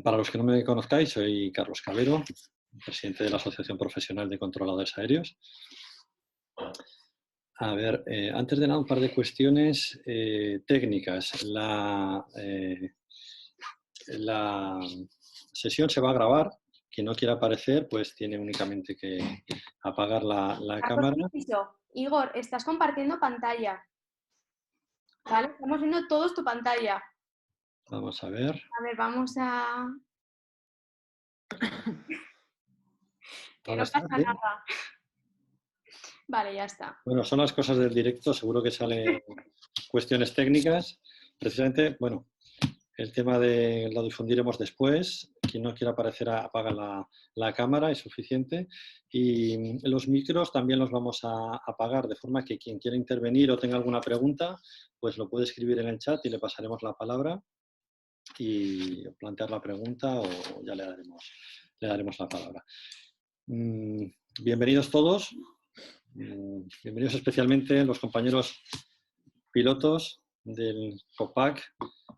Para los que no me conozcáis, soy Carlos Cabero, presidente de la Asociación Profesional de Controladores Aéreos. A ver, antes de nada, un par de cuestiones técnicas. La sesión se va a grabar. Quien no quiera aparecer, pues tiene únicamente que apagar la cámara. Igor, estás compartiendo pantalla. ¿Vale? Estamos viendo todos tu pantalla. Vamos a ver. A ver, vamos a... Que no pasa nada. Vale, ya está. Bueno, son las cosas del directo, seguro que salen cuestiones técnicas. Precisamente, bueno, el tema lo difundiremos después. Quien no quiera aparecer, apaga la cámara, es suficiente. Y los micros también los vamos a apagar, de forma que quien quiera intervenir o tenga alguna pregunta, pues lo puede escribir en el chat y le pasaremos la palabra y plantear la pregunta o ya le daremos la palabra. Bienvenidos todos. Bienvenidos especialmente los compañeros pilotos del COPAC.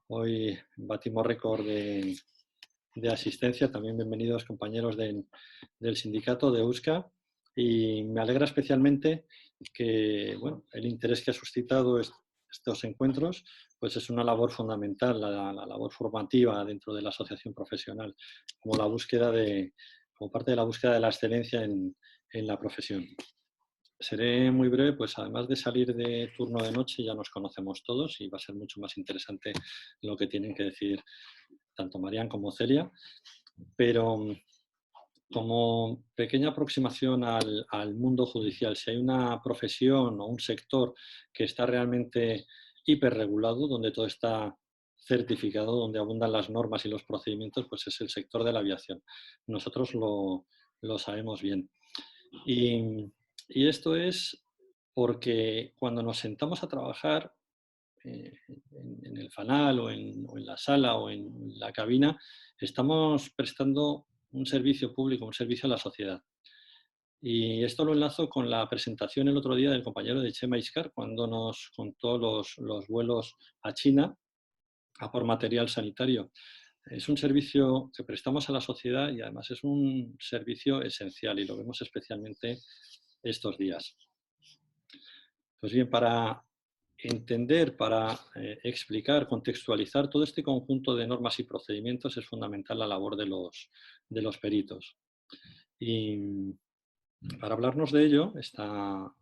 Hoy batimos récord de asistencia. También bienvenidos compañeros del sindicato de EUSCA. Y me alegra especialmente que el interés que ha suscitado estos encuentros pues es una labor fundamental, la labor formativa dentro de la asociación profesional, como parte de la búsqueda de la excelencia en la profesión. Seré muy breve, pues además de salir de turno de noche ya nos conocemos todos y va a ser mucho más interesante lo que tienen que decir tanto Marian como Celia, pero como pequeña aproximación al mundo judicial, si hay una profesión o un sector que está realmente hiperregulado, donde todo está certificado, donde abundan las normas y los procedimientos, pues es el sector de la aviación. Nosotros lo sabemos bien. Y esto es porque cuando nos sentamos a trabajar en el fanal o en la sala o en la cabina, estamos prestando un servicio público, un servicio a la sociedad. Y esto lo enlazo con la presentación el otro día del compañero de Chema Iskar, cuando nos contó los vuelos a China a por material sanitario. Es un servicio que prestamos a la sociedad y además es un servicio esencial y lo vemos especialmente estos días. Pues bien, para entender, para explicar, contextualizar todo este conjunto de normas y procedimientos es fundamental la labor de los peritos. Y para hablarnos de ello está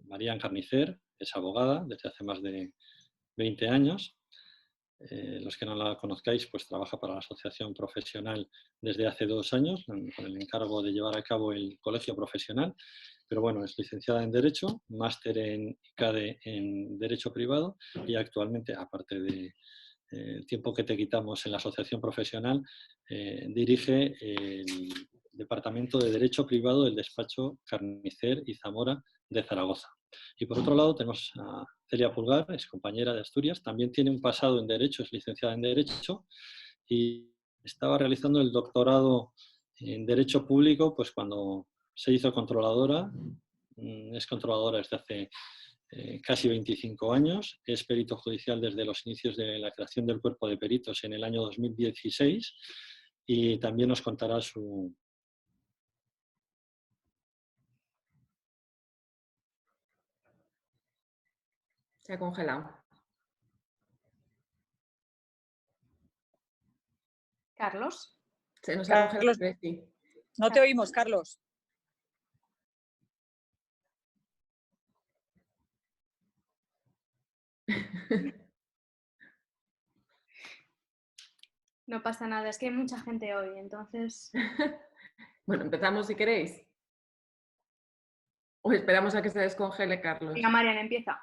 Marian Carnicer, que es abogada desde hace más de 20 años. Los que no la conozcáis, pues trabaja para la asociación profesional desde hace 2 años, con el encargo de llevar a cabo el colegio profesional, pero bueno, es licenciada en Derecho, máster en ICADE en Derecho Privado y actualmente, aparte de el tiempo que te quitamos en la asociación profesional, dirige el Departamento de Derecho Privado del despacho Carnicer y Zamora de Zaragoza. Y por otro lado tenemos a Celia Pulgar, es compañera de Asturias, también tiene un pasado en Derecho, es licenciada en Derecho y estaba realizando el doctorado en Derecho Público pues cuando se hizo controladora, es controladora desde hace casi 25 años, es perito judicial desde los inicios de la creación del cuerpo de peritos en el año 2016 y también nos contará su... Se ha congelado. Carlos. Se nos ha congelado. Sí. No te oímos, Carlos. No pasa nada, es que hay mucha gente hoy, entonces... Bueno, empezamos si queréis. O esperamos a que se descongele, Carlos. Venga, Marian, empieza.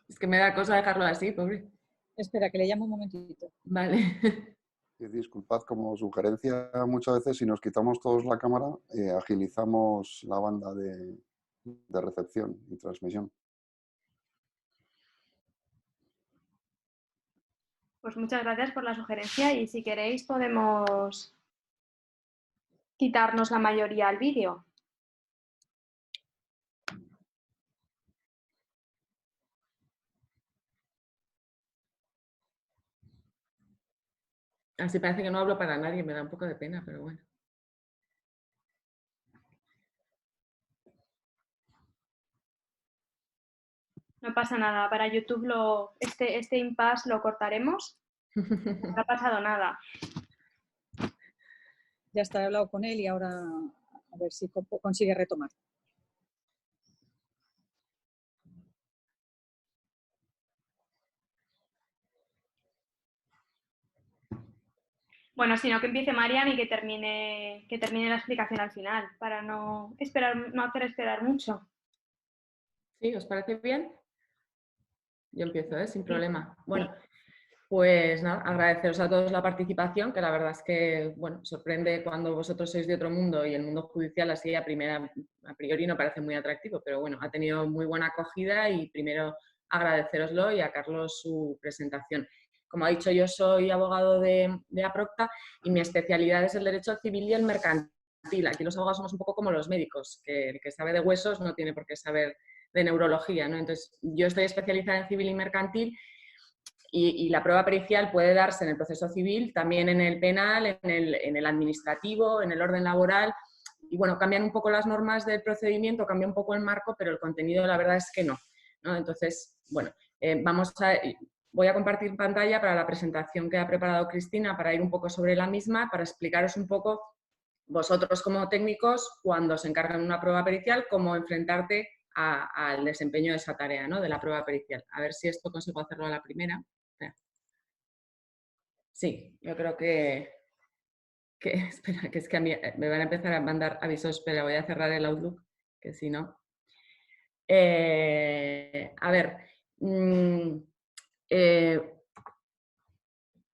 Es que me da cosa dejarlo así, pobre. Espera, que le llamo un momentito. Vale. Disculpad, como sugerencia, muchas veces si nos quitamos todos la cámara, agilizamos la banda de recepción y transmisión. Pues muchas gracias por la sugerencia y si queréis podemos quitarnos la mayoría al vídeo. Así parece que no hablo para nadie, me da un poco de pena, pero bueno. No pasa nada. Para YouTube este impasse lo cortaremos. No ha pasado nada. Ya está, he hablado con él y ahora a ver si consigue retomar. Bueno, sino que empiece Mariam y que termine la explicación al final, para no hacer esperar mucho. ¿Sí? ¿Os parece bien? Yo empiezo, sin problema. Bueno, Sí. pues nada, agradeceros a todos la participación, que la verdad es que, bueno, sorprende cuando vosotros sois de otro mundo y el mundo judicial así a priori no parece muy atractivo, pero bueno, ha tenido muy buena acogida y primero agradeceroslo y a Carlos su presentación. Como ha dicho, yo soy abogado de APROCTA y mi especialidad es el derecho civil y el mercantil. Aquí los abogados somos un poco como los médicos, que el que sabe de huesos no tiene por qué saber de neurología, ¿no? Entonces, yo estoy especializada en civil y mercantil y la prueba pericial puede darse en el proceso civil, también en el penal, en el administrativo, en el orden laboral. Y bueno, cambian un poco las normas del procedimiento, cambia un poco el marco, pero el contenido la verdad es que no, ¿no? Entonces, bueno, voy a compartir pantalla para la presentación que ha preparado Cristina para ir un poco sobre la misma, para explicaros un poco vosotros como técnicos, cuando se encargan una prueba pericial, cómo enfrentarte al desempeño de esa tarea, ¿no? De la prueba pericial. A ver si esto consigo hacerlo a la primera. Sí, yo creo que espera, que es que a mí me van a empezar a mandar avisos. Espera, voy a cerrar el Outlook, que si no... a ver,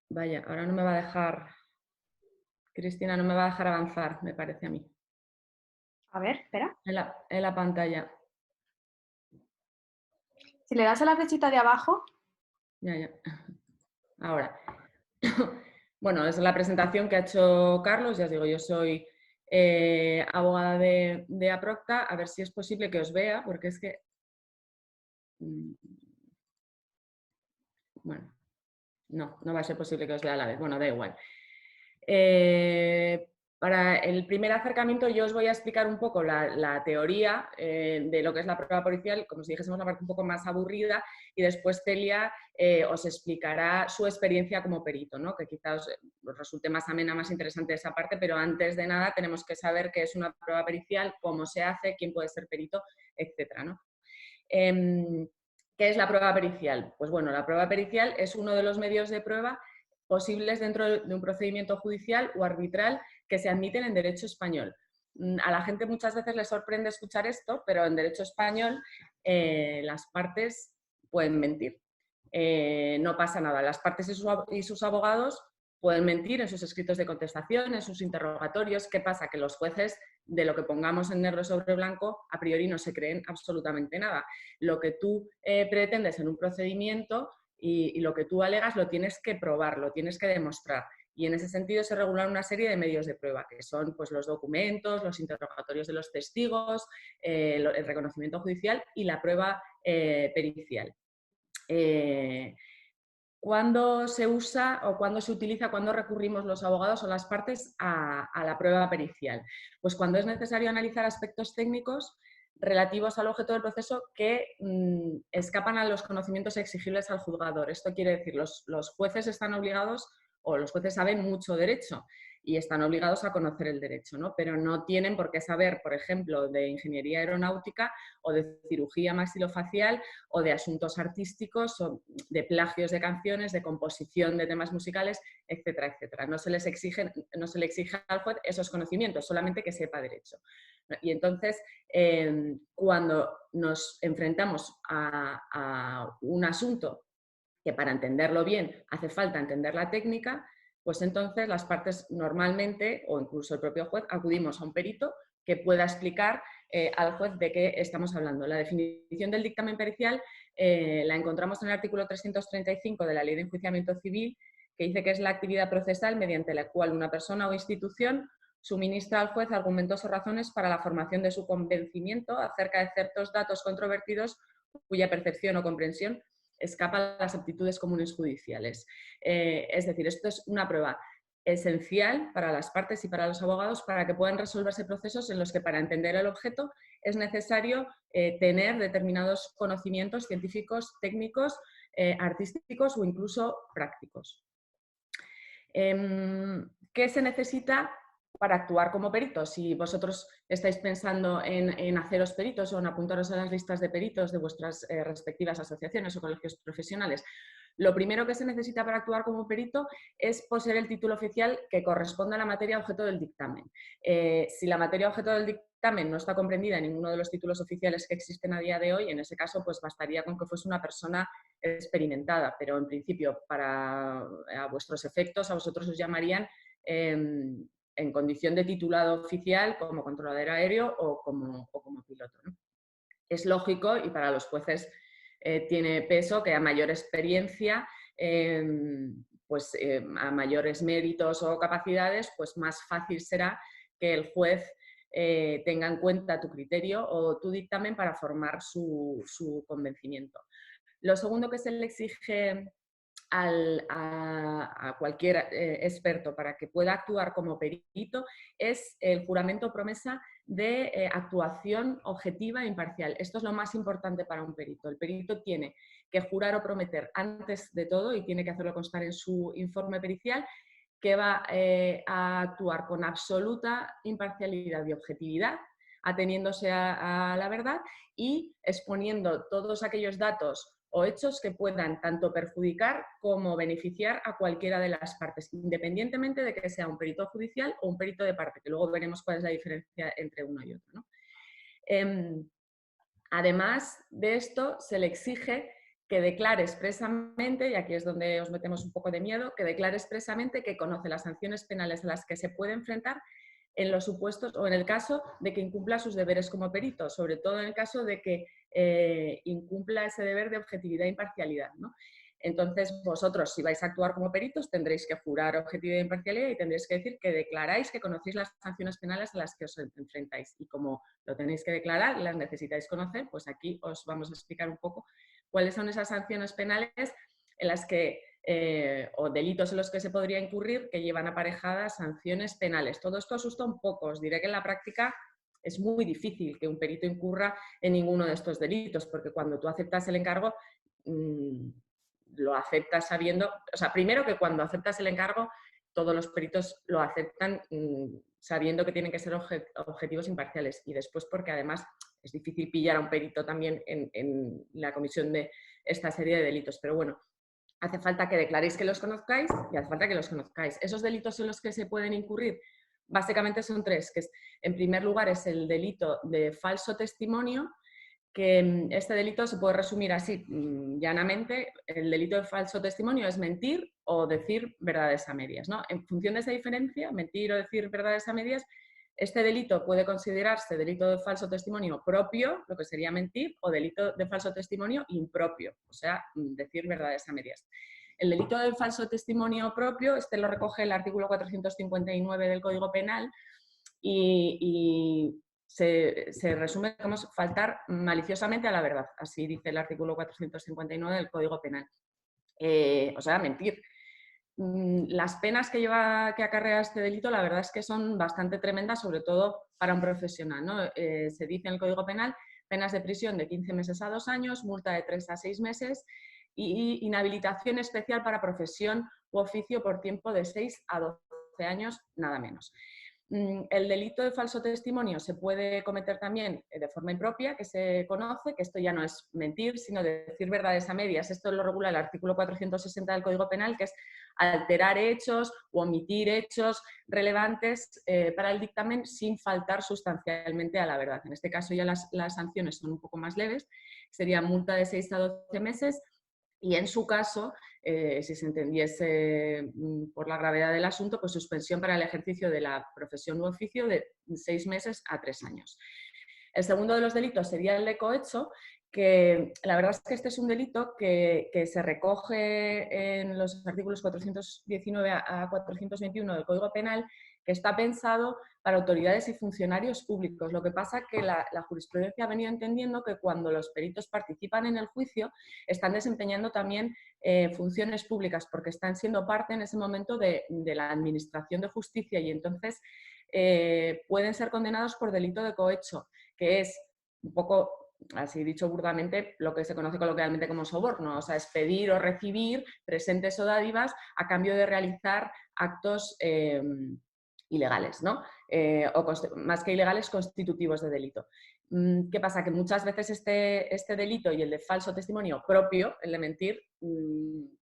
vaya, ahora no me va a dejar, Cristina no me va a dejar avanzar, me parece a mí. A ver, espera. En la pantalla. Si le das a la flechita de abajo... Ya. Ahora. Bueno, es la presentación que ha hecho Carlos. Ya os digo, yo soy abogada de APROCTA. A ver si es posible que os vea, porque es que... Bueno, no va a ser posible que os vea a la vez. Bueno, da igual. Para el primer acercamiento yo os voy a explicar un poco la teoría de lo que es la prueba pericial, como si dijésemos la parte un poco más aburrida, y después Celia os explicará su experiencia como perito, ¿no? Que quizás os resulte más amena, más interesante esa parte, pero antes de nada tenemos que saber qué es una prueba pericial, cómo se hace, quién puede ser perito, etcétera, ¿no? ¿Qué es la prueba pericial? Pues bueno, la prueba pericial es uno de los medios de prueba posibles dentro de un procedimiento judicial o arbitral que se admiten en derecho español. A la gente muchas veces le sorprende escuchar esto, pero en derecho español las partes pueden mentir. No pasa nada, las partes y sus abogados pueden mentir en sus escritos de contestación, en sus interrogatorios. ¿Qué pasa? Que los jueces, de lo que pongamos en negro sobre blanco, a priori no se creen absolutamente nada. Lo que tú pretendes en un procedimiento y lo que tú alegas lo tienes que probar, lo tienes que demostrar. Y en ese sentido se regulan una serie de medios de prueba, que son pues, los documentos, los interrogatorios de los testigos, el reconocimiento judicial y la prueba pericial. ¿Cuándo se usa o cuándo se utiliza, cuándo recurrimos los abogados o las partes a la prueba pericial? Pues cuando es necesario analizar aspectos técnicos relativos al objeto del proceso que escapan a los conocimientos exigibles al juzgador. Esto quiere decir, los jueces están obligados, o los jueces saben mucho derecho y están obligados a conocer el derecho, ¿no? Pero no tienen por qué saber, por ejemplo, de ingeniería aeronáutica o de cirugía maxilofacial o de asuntos artísticos o de plagios de canciones, de composición de temas musicales, etcétera, etcétera. No se le exige al juez esos conocimientos, solamente que sepa derecho. Y entonces, cuando nos enfrentamos a un asunto que para entenderlo bien hace falta entender la técnica, pues entonces las partes normalmente, o incluso el propio juez, acudimos a un perito que pueda explicar al juez de qué estamos hablando. La definición del dictamen pericial la encontramos en el artículo 335 de la Ley de Enjuiciamiento Civil, que dice que es la actividad procesal mediante la cual una persona o institución suministra al juez argumentos o razones para la formación de su convencimiento acerca de ciertos datos controvertidos cuya percepción o comprensión escapa a las aptitudes comunes judiciales. Es decir, esto es una prueba esencial para las partes y para los abogados para que puedan resolverse procesos en los que para entender el objeto es necesario tener determinados conocimientos científicos, técnicos, artísticos o incluso prácticos. ¿Qué se necesita para actuar como perito? Si vosotros estáis pensando en haceros peritos o en apuntaros a las listas de peritos de vuestras respectivas asociaciones o colegios profesionales, lo primero que se necesita para actuar como perito es poseer el título oficial que corresponda a la materia objeto del dictamen. Si la materia objeto del dictamen no está comprendida en ninguno de los títulos oficiales que existen a día de hoy, en ese caso pues bastaría con que fuese una persona experimentada, pero en principio a vuestros efectos a vosotros os llamarían en condición de titulado oficial como controlador aéreo o como piloto, ¿no? Es lógico y para los jueces tiene peso que a mayor experiencia, a mayores méritos o capacidades, pues más fácil será que el juez tenga en cuenta tu criterio o tu dictamen para formar su convencimiento. Lo segundo que se le exige a cualquier experto para que pueda actuar como perito es el juramento o promesa de actuación objetiva e imparcial. Esto es lo más importante para un perito. El perito tiene que jurar o prometer antes de todo, y tiene que hacerlo constar en su informe pericial, que va a actuar con absoluta imparcialidad y objetividad, ateniéndose a la verdad y exponiendo todos aquellos datos o hechos que puedan tanto perjudicar como beneficiar a cualquiera de las partes, independientemente de que sea un perito judicial o un perito de parte, que luego veremos cuál es la diferencia entre uno y otro, ¿no? Además de esto, se le exige que declare expresamente, y aquí es donde os metemos un poco de miedo, que declare expresamente que conoce las sanciones penales a las que se puede enfrentar en los supuestos o en el caso de que incumpla sus deberes como perito, sobre todo en el caso de que incumpla ese deber de objetividad e imparcialidad, ¿no? Entonces, vosotros, si vais a actuar como peritos, tendréis que jurar objetividad e imparcialidad y tendréis que decir que declaráis que conocéis las sanciones penales a las que os enfrentáis. Y como lo tenéis que declarar, las necesitáis conocer, pues aquí os vamos a explicar un poco cuáles son esas sanciones penales en las que o delitos en los que se podría incurrir que llevan aparejadas sanciones penales. Todo esto asusta un poco. Os diré que en la práctica es muy difícil que un perito incurra en ninguno de estos delitos, porque cuando tú aceptas el encargo, lo aceptas sabiendo, o sea, primero que cuando aceptas el encargo, todos los peritos lo aceptan sabiendo que tienen que ser objetivos imparciales, y después porque además es difícil pillar a un perito también en la comisión de esta serie de delitos. Pero bueno, hace falta que declaréis que los conozcáis y hace falta que los conozcáis. Esos delitos en los que se pueden incurrir básicamente son tres, que es, en primer lugar es el delito de falso testimonio, que este delito se puede resumir así llanamente. El delito de falso testimonio es mentir o decir verdades a medias, ¿no? En función de esa diferencia, mentir o decir verdades a medias, este delito puede considerarse delito de falso testimonio propio, lo que sería mentir, o delito de falso testimonio impropio, o sea, decir verdades a medias. El delito de falso testimonio propio, este lo recoge el artículo 459 del Código Penal y se resume como faltar maliciosamente a la verdad, así dice el artículo 459 del Código Penal. O sea, mentir. Las penas que acarrea este delito, la verdad es que son bastante tremendas, sobre todo para un profesional, ¿no? Se dice en el Código Penal penas de prisión de 15 meses a 2 años, multa de 3 a 6 meses y inhabilitación especial para profesión u oficio por tiempo de 6 a 12 años, nada menos. El delito de falso testimonio se puede cometer también de forma impropia, que se conoce, que esto ya no es mentir, sino decir verdades a medias. Esto lo regula el artículo 460 del Código Penal, que es alterar hechos o omitir hechos relevantes para el dictamen sin faltar sustancialmente a la verdad. En este caso ya las sanciones son un poco más leves, sería multa de 6 a 12 meses y en su caso, si se entendiese por la gravedad del asunto, pues suspensión para el ejercicio de la profesión u oficio de 6 meses a 3 años. El segundo de los delitos sería el de cohecho, que la verdad es que este es un delito que se recoge en los artículos 419 a 421 del Código Penal, que está pensado para autoridades y funcionarios públicos. Lo que pasa es que la jurisprudencia ha venido entendiendo que cuando los peritos participan en el juicio están desempeñando también funciones públicas, porque están siendo parte en ese momento de la administración de justicia, y entonces pueden ser condenados por delito de cohecho, que es un poco, así dicho burdamente, lo que se conoce coloquialmente como soborno, o sea, es pedir o recibir presentes o dádivas a cambio de realizar actos ilegales, ¿no? O más que ilegales, constitutivos de delito. ¿Qué pasa? Que muchas veces este delito y el de falso testimonio propio, el de mentir,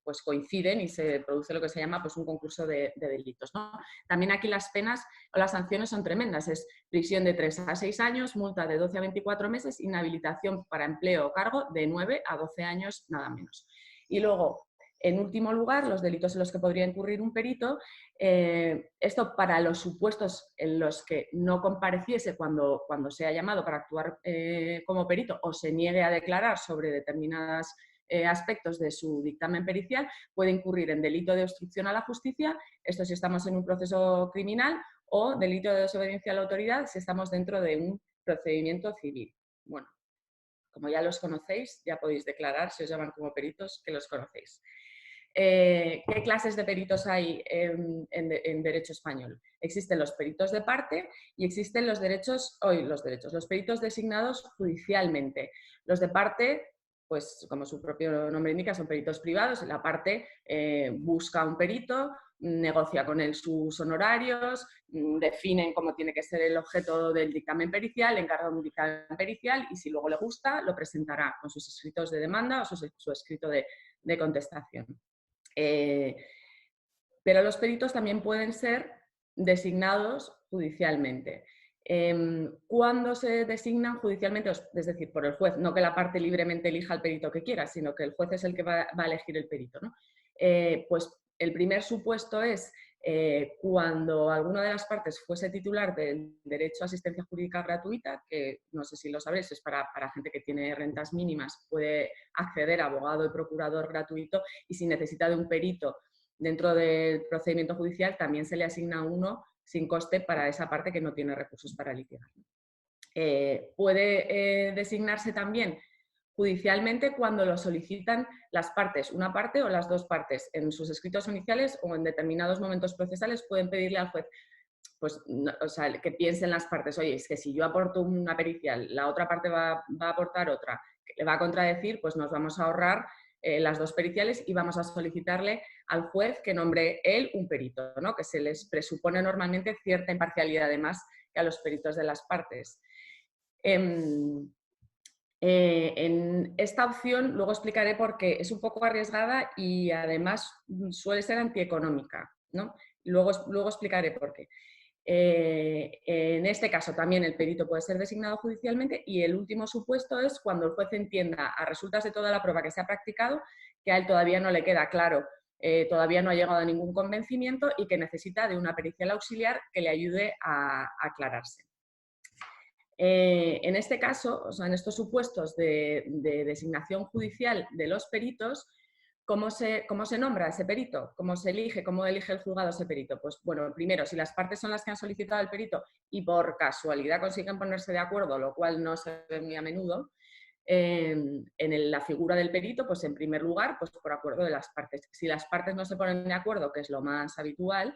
pues coinciden y se produce lo que se llama pues, un concurso de delitos, ¿no? También aquí las penas o las sanciones son tremendas. Es prisión de 3 a 6 años, multa de 12 a 24 meses, inhabilitación para empleo o cargo de 9 a 12 años, nada menos. Y luego, en último lugar, los delitos en los que podría incurrir un perito, esto para los supuestos en los que no compareciese cuando sea llamado para actuar como perito o se niegue a declarar sobre determinados aspectos de su dictamen pericial, puede incurrir en delito de obstrucción a la justicia, esto si estamos en un proceso criminal, o delito de desobediencia a la autoridad si estamos dentro de un procedimiento civil. Bueno, como ya los conocéis, ya podéis declarar, si os llaman como peritos, que los conocéis. ¿Qué clases de peritos hay en derecho español? Existen los peritos de parte y existen los peritos designados judicialmente. Los de parte, pues como su propio nombre indica, son peritos privados. La parte busca un perito, negocia con él sus honorarios, definen cómo tiene que ser el objeto del dictamen pericial, encarga un dictamen pericial y si luego le gusta, lo presentará con sus escritos de demanda o su escrito de contestación. Pero los peritos también pueden ser designados judicialmente. ¿Cuándo se designan judicialmente? Es decir, por el juez, no que la parte libremente elija al perito que quiera, sino que el juez es el que va a elegir el perito, ¿no? Pues el primer supuesto es cuando alguna de las partes fuese titular del derecho a asistencia jurídica gratuita, que no sé si lo sabréis, es para gente que tiene rentas mínimas, puede acceder a abogado y procurador gratuito, y si necesita de un perito dentro del procedimiento judicial, también se le asigna uno sin coste para esa parte que no tiene recursos para litigar. Puede designarse también judicialmente cuando lo solicitan las partes, una parte o las dos partes. En sus escritos iniciales o en determinados momentos procesales pueden pedirle al juez pues, o sea, que piensen las partes, oye, es que si yo aporto una pericial, la otra parte va a aportar otra, que le va a contradecir, pues nos vamos a ahorrar las dos periciales y vamos a solicitarle al juez que nombre él un perito, ¿no? Que se les presupone normalmente cierta imparcialidad además que a los peritos de las partes. En esta opción luego explicaré por qué es un poco arriesgada y además suele ser antieconómica, ¿no? Luego explicaré por qué. En este caso también el perito puede ser designado judicialmente y el último supuesto es cuando el juez entienda a resultas de toda la prueba que se ha practicado que a él todavía no le queda claro, todavía no ha llegado a ningún convencimiento y que necesita de una pericial auxiliar que le ayude a aclararse. En este caso, o sea, en estos supuestos de designación judicial de los peritos, ¿cómo se nombra ese perito? ¿Cómo se elige? ¿Cómo elige el juzgado ese perito? Pues bueno, primero, si las partes son las que han solicitado el perito y por casualidad consiguen ponerse de acuerdo, lo cual no se ve muy a menudo, en la figura del perito, pues en primer lugar, pues por acuerdo de las partes. Si las partes no se ponen de acuerdo, que es lo más habitual,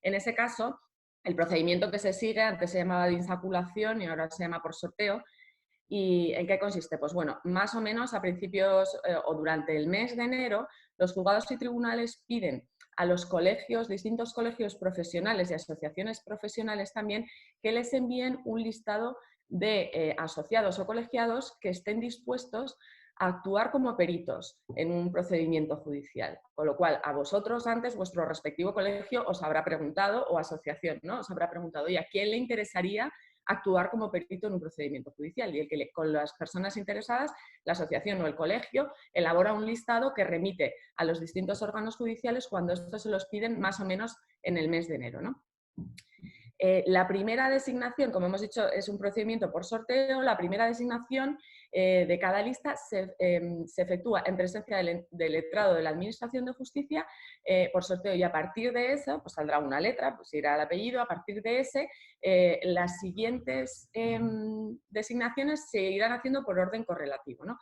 en ese caso, el procedimiento que se sigue, antes se llamaba de insaculación y ahora se llama por sorteo. ¿Y en qué consiste? Pues bueno, más o menos a principios o durante el mes de enero, los juzgados y tribunales piden a los colegios, distintos colegios profesionales y asociaciones profesionales también, que les envíen un listado de asociados o colegiados que estén dispuestos a actuar como peritos en un procedimiento judicial. Con lo cual, a vosotros antes, vuestro respectivo colegio os habrá preguntado, o asociación, ¿no? Os habrá preguntado, ¿y a quién le interesaría actuar como perito en un procedimiento judicial? Y con las personas interesadas, la asociación o el colegio elabora un listado que remite a los distintos órganos judiciales cuando estos se los piden más o menos en el mes de enero, ¿no? La primera designación, como hemos dicho, es un procedimiento por sorteo. La primera designación de cada lista se efectúa en presencia del letrado de la Administración de Justicia por sorteo, y a partir de eso pues saldrá una letra, pues irá el apellido. A partir de ese, las siguientes designaciones se irán haciendo por orden correlativo, ¿no?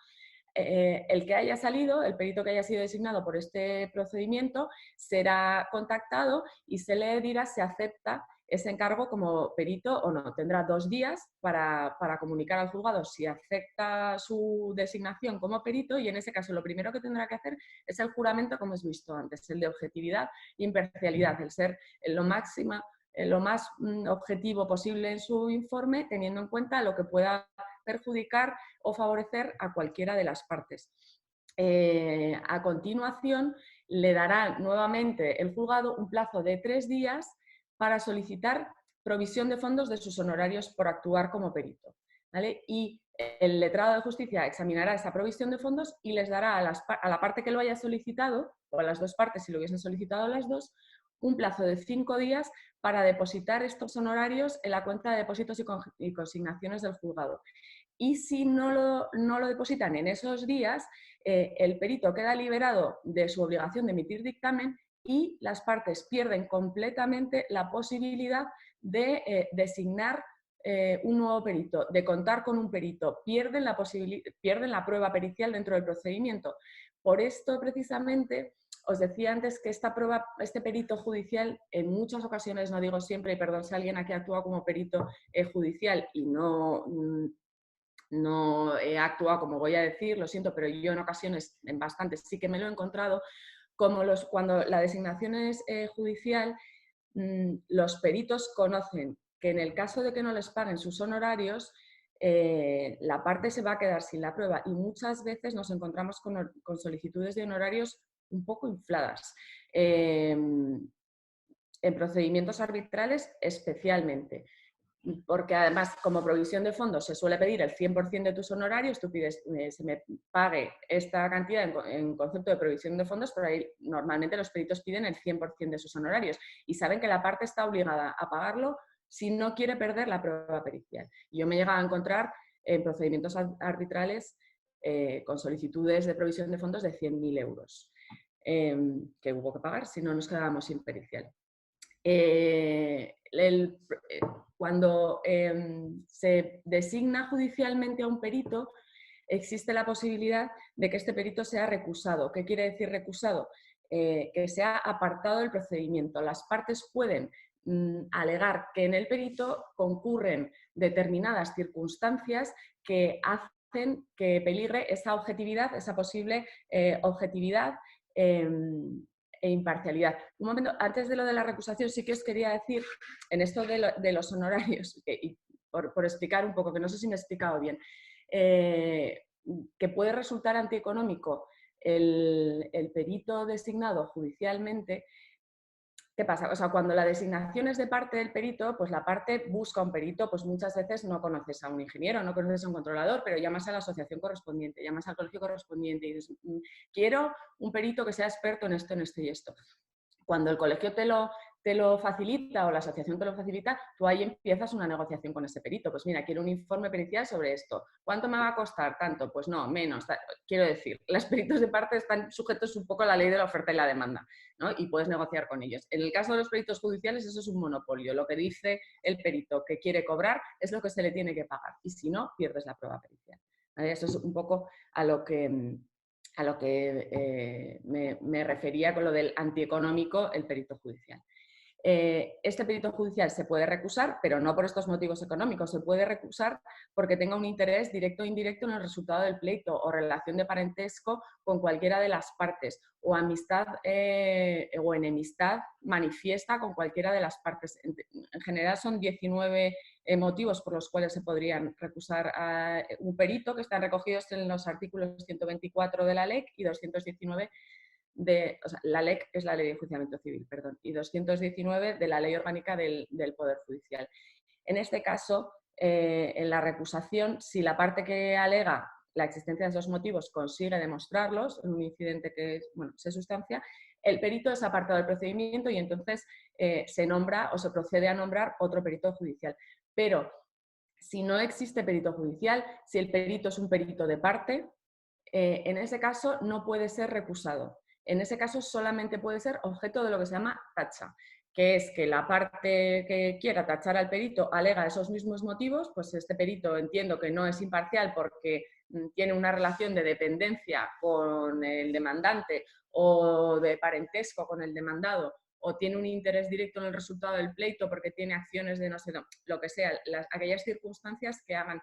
El que haya salido, el perito que haya sido designado por este procedimiento, será contactado y se le dirá si acepta ese encargo como perito o no. Tendrá 2 días para comunicar al juzgado si acepta su designación como perito, y en ese caso lo primero que tendrá que hacer es el juramento, como hemos visto antes, el de objetividad e imparcialidad, el ser lo más objetivo posible en su informe, teniendo en cuenta lo que pueda perjudicar o favorecer a cualquiera de las partes. A continuación, le dará nuevamente el juzgado un plazo de 3 días para solicitar provisión de fondos de sus honorarios por actuar como perito, ¿vale? Y el letrado de justicia examinará esa provisión de fondos y les dará a la parte que lo haya solicitado, o a las 2 partes si lo hubiesen solicitado las 2, un plazo de 5 días para depositar estos honorarios en la cuenta de depósitos y consignaciones del juzgado. Y si no lo depositan en esos días, el perito queda liberado de su obligación de emitir dictamen y las partes pierden completamente la posibilidad de designar un nuevo perito, de contar con un perito, pierden la prueba pericial dentro del procedimiento. Por esto, precisamente, os decía antes que este perito judicial, en muchas ocasiones, no digo siempre, y perdón si alguien aquí actúa como perito judicial y no he actuado como voy a decir, lo siento, pero yo en ocasiones, en bastantes, sí que me lo he encontrado, como cuando la designación es judicial, los peritos conocen que en el caso de que no les paguen sus honorarios, la parte se va a quedar sin la prueba, y muchas veces nos encontramos con solicitudes de honorarios un poco infladas. En procedimientos arbitrales especialmente, porque además como provisión de fondos se suele pedir el 100% de tus honorarios. Tú pides, se me pague esta cantidad en concepto de provisión de fondos, pero ahí normalmente los peritos piden el 100% de sus honorarios y saben que la parte está obligada a pagarlo si no quiere perder la prueba pericial. Y yo me he llegado a encontrar en procedimientos arbitrales con solicitudes de provisión de fondos de 100.000 euros que hubo que pagar, si no nos quedábamos sin pericial. Cuando se designa judicialmente a un perito, existe la posibilidad de que este perito sea recusado. ¿Qué quiere decir recusado? Que sea apartado del procedimiento. Las partes pueden alegar que en el perito concurren determinadas circunstancias que hacen que peligre esa objetividad, esa posible objetividad e imparcialidad. Un momento, antes de lo de la recusación, sí que os quería decir, en esto de los honorarios, y por explicar un poco, que no sé si me he explicado bien, que puede resultar antieconómico el perito designado judicialmente. ¿Qué pasa? O sea, cuando la designación es de parte del perito, pues la parte busca un perito, pues muchas veces no conoces a un ingeniero, no conoces a un controlador, pero llamas a la asociación correspondiente, llamas al colegio correspondiente y dices, quiero un perito que sea experto en esto y esto. Cuando el colegio te lo facilita o la asociación te lo facilita, tú ahí empiezas una negociación con ese perito. Pues mira, quiero un informe pericial sobre esto. ¿Cuánto me va a costar? Tanto. Pues no, menos. Quiero decir, los peritos de parte están sujetos un poco a la ley de la oferta y la demanda, ¿no? Y puedes negociar con ellos. En el caso de los peritos judiciales, eso es un monopolio. Lo que dice el perito que quiere cobrar es lo que se le tiene que pagar. Y si no, pierdes la prueba pericial. ¿Vale? Eso es un poco a lo que me refería con lo del antieconómico, el perito judicial. Este perito judicial se puede recusar, pero no por estos motivos económicos. Se puede recusar porque tenga un interés directo o indirecto en el resultado del pleito, o relación de parentesco con cualquiera de las partes, o amistad o enemistad manifiesta con cualquiera de las partes. En general son 19 motivos por los cuales se podrían recusar a un perito, que están recogidos en los artículos 124 de la LEC y 219 la LEC es la Ley de Enjuiciamiento Civil, perdón, y 219 de la Ley Orgánica del Poder Judicial. En este caso, en la recusación, si la parte que alega la existencia de esos motivos consigue demostrarlos en un incidente que se sustancia, el perito es apartado del procedimiento y entonces se nombra o se procede a nombrar otro perito judicial. Pero Si no existe perito judicial, si el perito es un perito de parte, en ese caso no puede ser recusado. En ese caso solamente puede ser objeto de lo que se llama tacha, que es que la parte que quiera tachar al perito alega esos mismos motivos, pues este perito entiendo que no es imparcial porque tiene una relación de dependencia con el demandante o de parentesco con el demandado, o tiene un interés directo en el resultado del pleito porque tiene acciones de no sé, lo que sea, aquellas circunstancias que hagan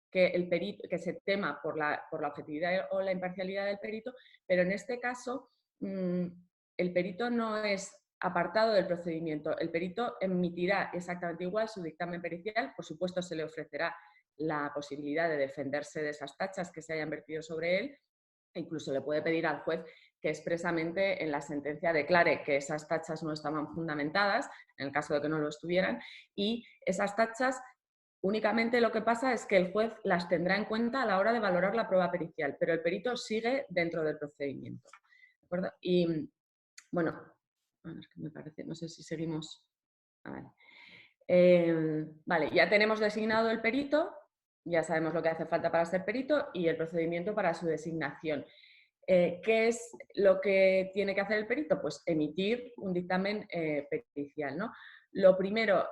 que el perito, que se tema por la objetividad o la imparcialidad del perito, pero en este caso el perito no es apartado del procedimiento. El perito emitirá exactamente igual su dictamen pericial, por supuesto se le ofrecerá la posibilidad de defenderse de esas tachas que se hayan vertido sobre él, e incluso le puede pedir al juez que expresamente en la sentencia declare que esas tachas no estaban fundamentadas, en el caso de que no lo estuvieran, y esas tachas únicamente lo que pasa es que el juez las tendrá en cuenta a la hora de valorar la prueba pericial, pero el perito sigue dentro del procedimiento. ¿De acuerdo? Y bueno, me parece, no sé si seguimos. Vale, ya tenemos designado el perito, ya sabemos lo que hace falta para ser perito y el procedimiento para su designación. ¿Qué es lo que tiene que hacer el perito? Pues emitir un dictamen pericial, ¿no? Lo primero,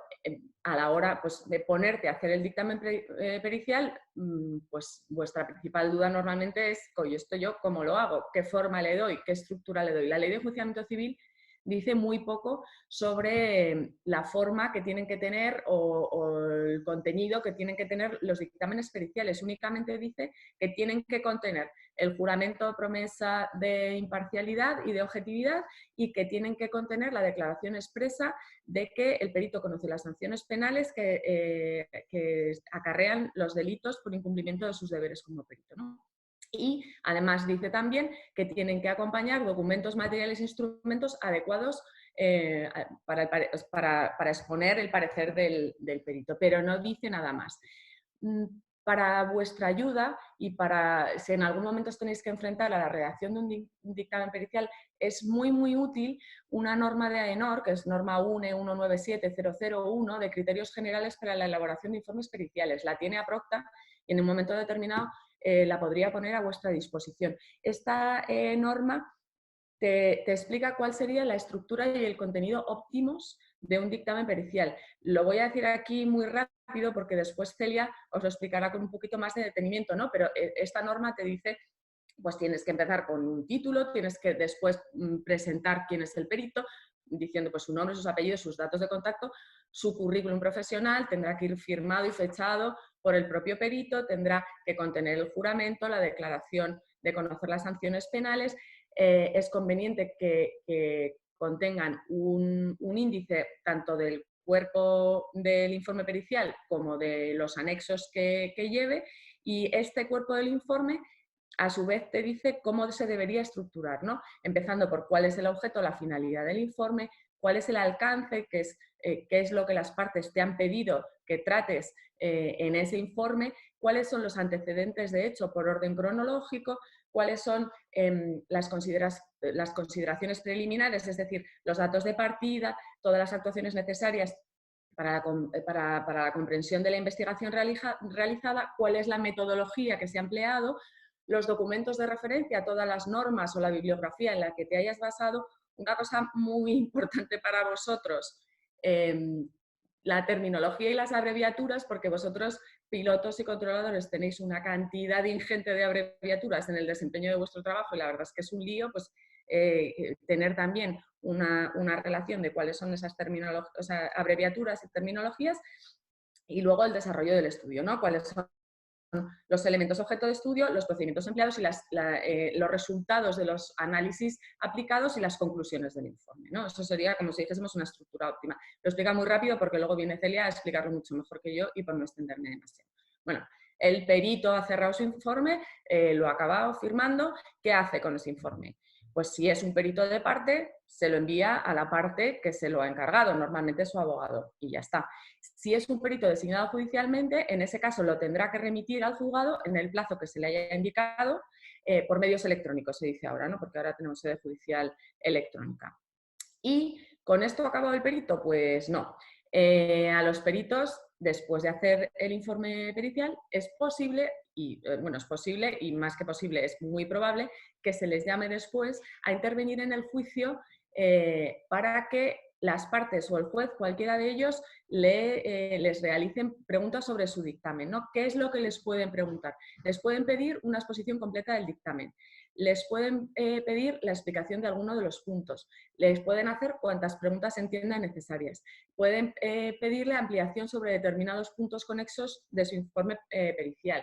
a la hora pues, de ponerte a hacer el dictamen pericial, pues vuestra principal duda normalmente es, oye, ¿esto yo cómo lo hago? ¿Qué forma le doy? ¿Qué estructura le doy? La Ley de Enjuiciamiento Civil dice muy poco sobre la forma que tienen que tener o el contenido que tienen que tener los dictámenes periciales. Únicamente dice que tienen que contener el juramento o promesa de imparcialidad y de objetividad y que tienen que contener la declaración expresa de que el perito conoce las sanciones penales que acarrean los delitos por incumplimiento de sus deberes como perito, ¿no? Y además dice también que tienen que acompañar documentos, materiales e instrumentos adecuados para exponer el parecer del perito, pero no dice nada más. Para vuestra ayuda y para si en algún momento os tenéis que enfrentar a la redacción de un dictamen pericial, es muy, muy útil una norma de AENOR, que es norma UNE 197001, de criterios generales para la elaboración de informes periciales. La tiene APROCTA y en un momento determinado la podría poner a vuestra disposición. Esta norma te explica cuál sería la estructura y el contenido óptimos de un dictamen pericial. Lo voy a decir aquí muy rápido porque después Celia os lo explicará con un poquito más de detenimiento, ¿no? Pero esta norma te dice, pues tienes que empezar con un título, tienes que después presentar quién es el perito, diciendo pues su nombre, sus apellidos, sus datos de contacto, su currículum profesional, tendrá que ir firmado y fechado por el propio perito, tendrá que contener el juramento, la declaración de conocer las sanciones penales. Es conveniente que contengan un índice tanto del cuerpo del informe pericial como de los anexos que lleve, y este cuerpo del informe a su vez te dice cómo se debería estructurar, ¿no? Empezando por cuál es el objeto, la finalidad del informe, cuál es el alcance, qué es lo que las partes te han pedido que trates en ese informe, cuáles son los antecedentes de hecho por orden cronológico, cuáles son las consideraciones preliminares, es decir, los datos de partida, todas las actuaciones necesarias para la comprensión de la investigación realizada, cuál es la metodología que se ha empleado, los documentos de referencia, todas las normas o la bibliografía en la que te hayas basado. Una cosa muy importante para vosotros, la terminología y las abreviaturas, porque vosotros, pilotos y controladores, tenéis una cantidad ingente de abreviaturas en el desempeño de vuestro trabajo y la verdad es que es un lío, pues tener también una relación de cuáles son esas abreviaturas y terminologías, y luego el desarrollo del estudio, ¿no? Cuáles son los elementos objeto de estudio, los procedimientos empleados y los resultados de los análisis aplicados y las conclusiones del informe, ¿no? Eso sería como si dijésemos una estructura óptima. Lo explica muy rápido porque luego viene Celia a explicarlo mucho mejor que yo y por no extenderme demasiado. Bueno, el perito ha cerrado su informe, lo ha acabado firmando. ¿Qué hace con ese informe? Pues si es un perito de parte, se lo envía a la parte que se lo ha encargado, normalmente su abogado, y ya está. Si es un perito designado judicialmente, en ese caso lo tendrá que remitir al juzgado en el plazo que se le haya indicado, por medios electrónicos, se dice ahora, ¿no? Porque ahora tenemos sede judicial electrónica. ¿Y con esto ha acabado el perito? Pues no. A los peritos después de hacer el informe pericial, es posible, y bueno, es posible y más que posible, es muy probable que se les llame después a intervenir en el juicio para que las partes o el juez, cualquiera de ellos, les realicen preguntas sobre su dictamen, ¿no? ¿Qué es lo que les pueden preguntar? Les pueden pedir una exposición completa del dictamen, les pueden pedir la explicación de alguno de los puntos, les pueden hacer cuantas preguntas entiendan necesarias, pueden pedirle ampliación sobre determinados puntos conexos de su informe pericial.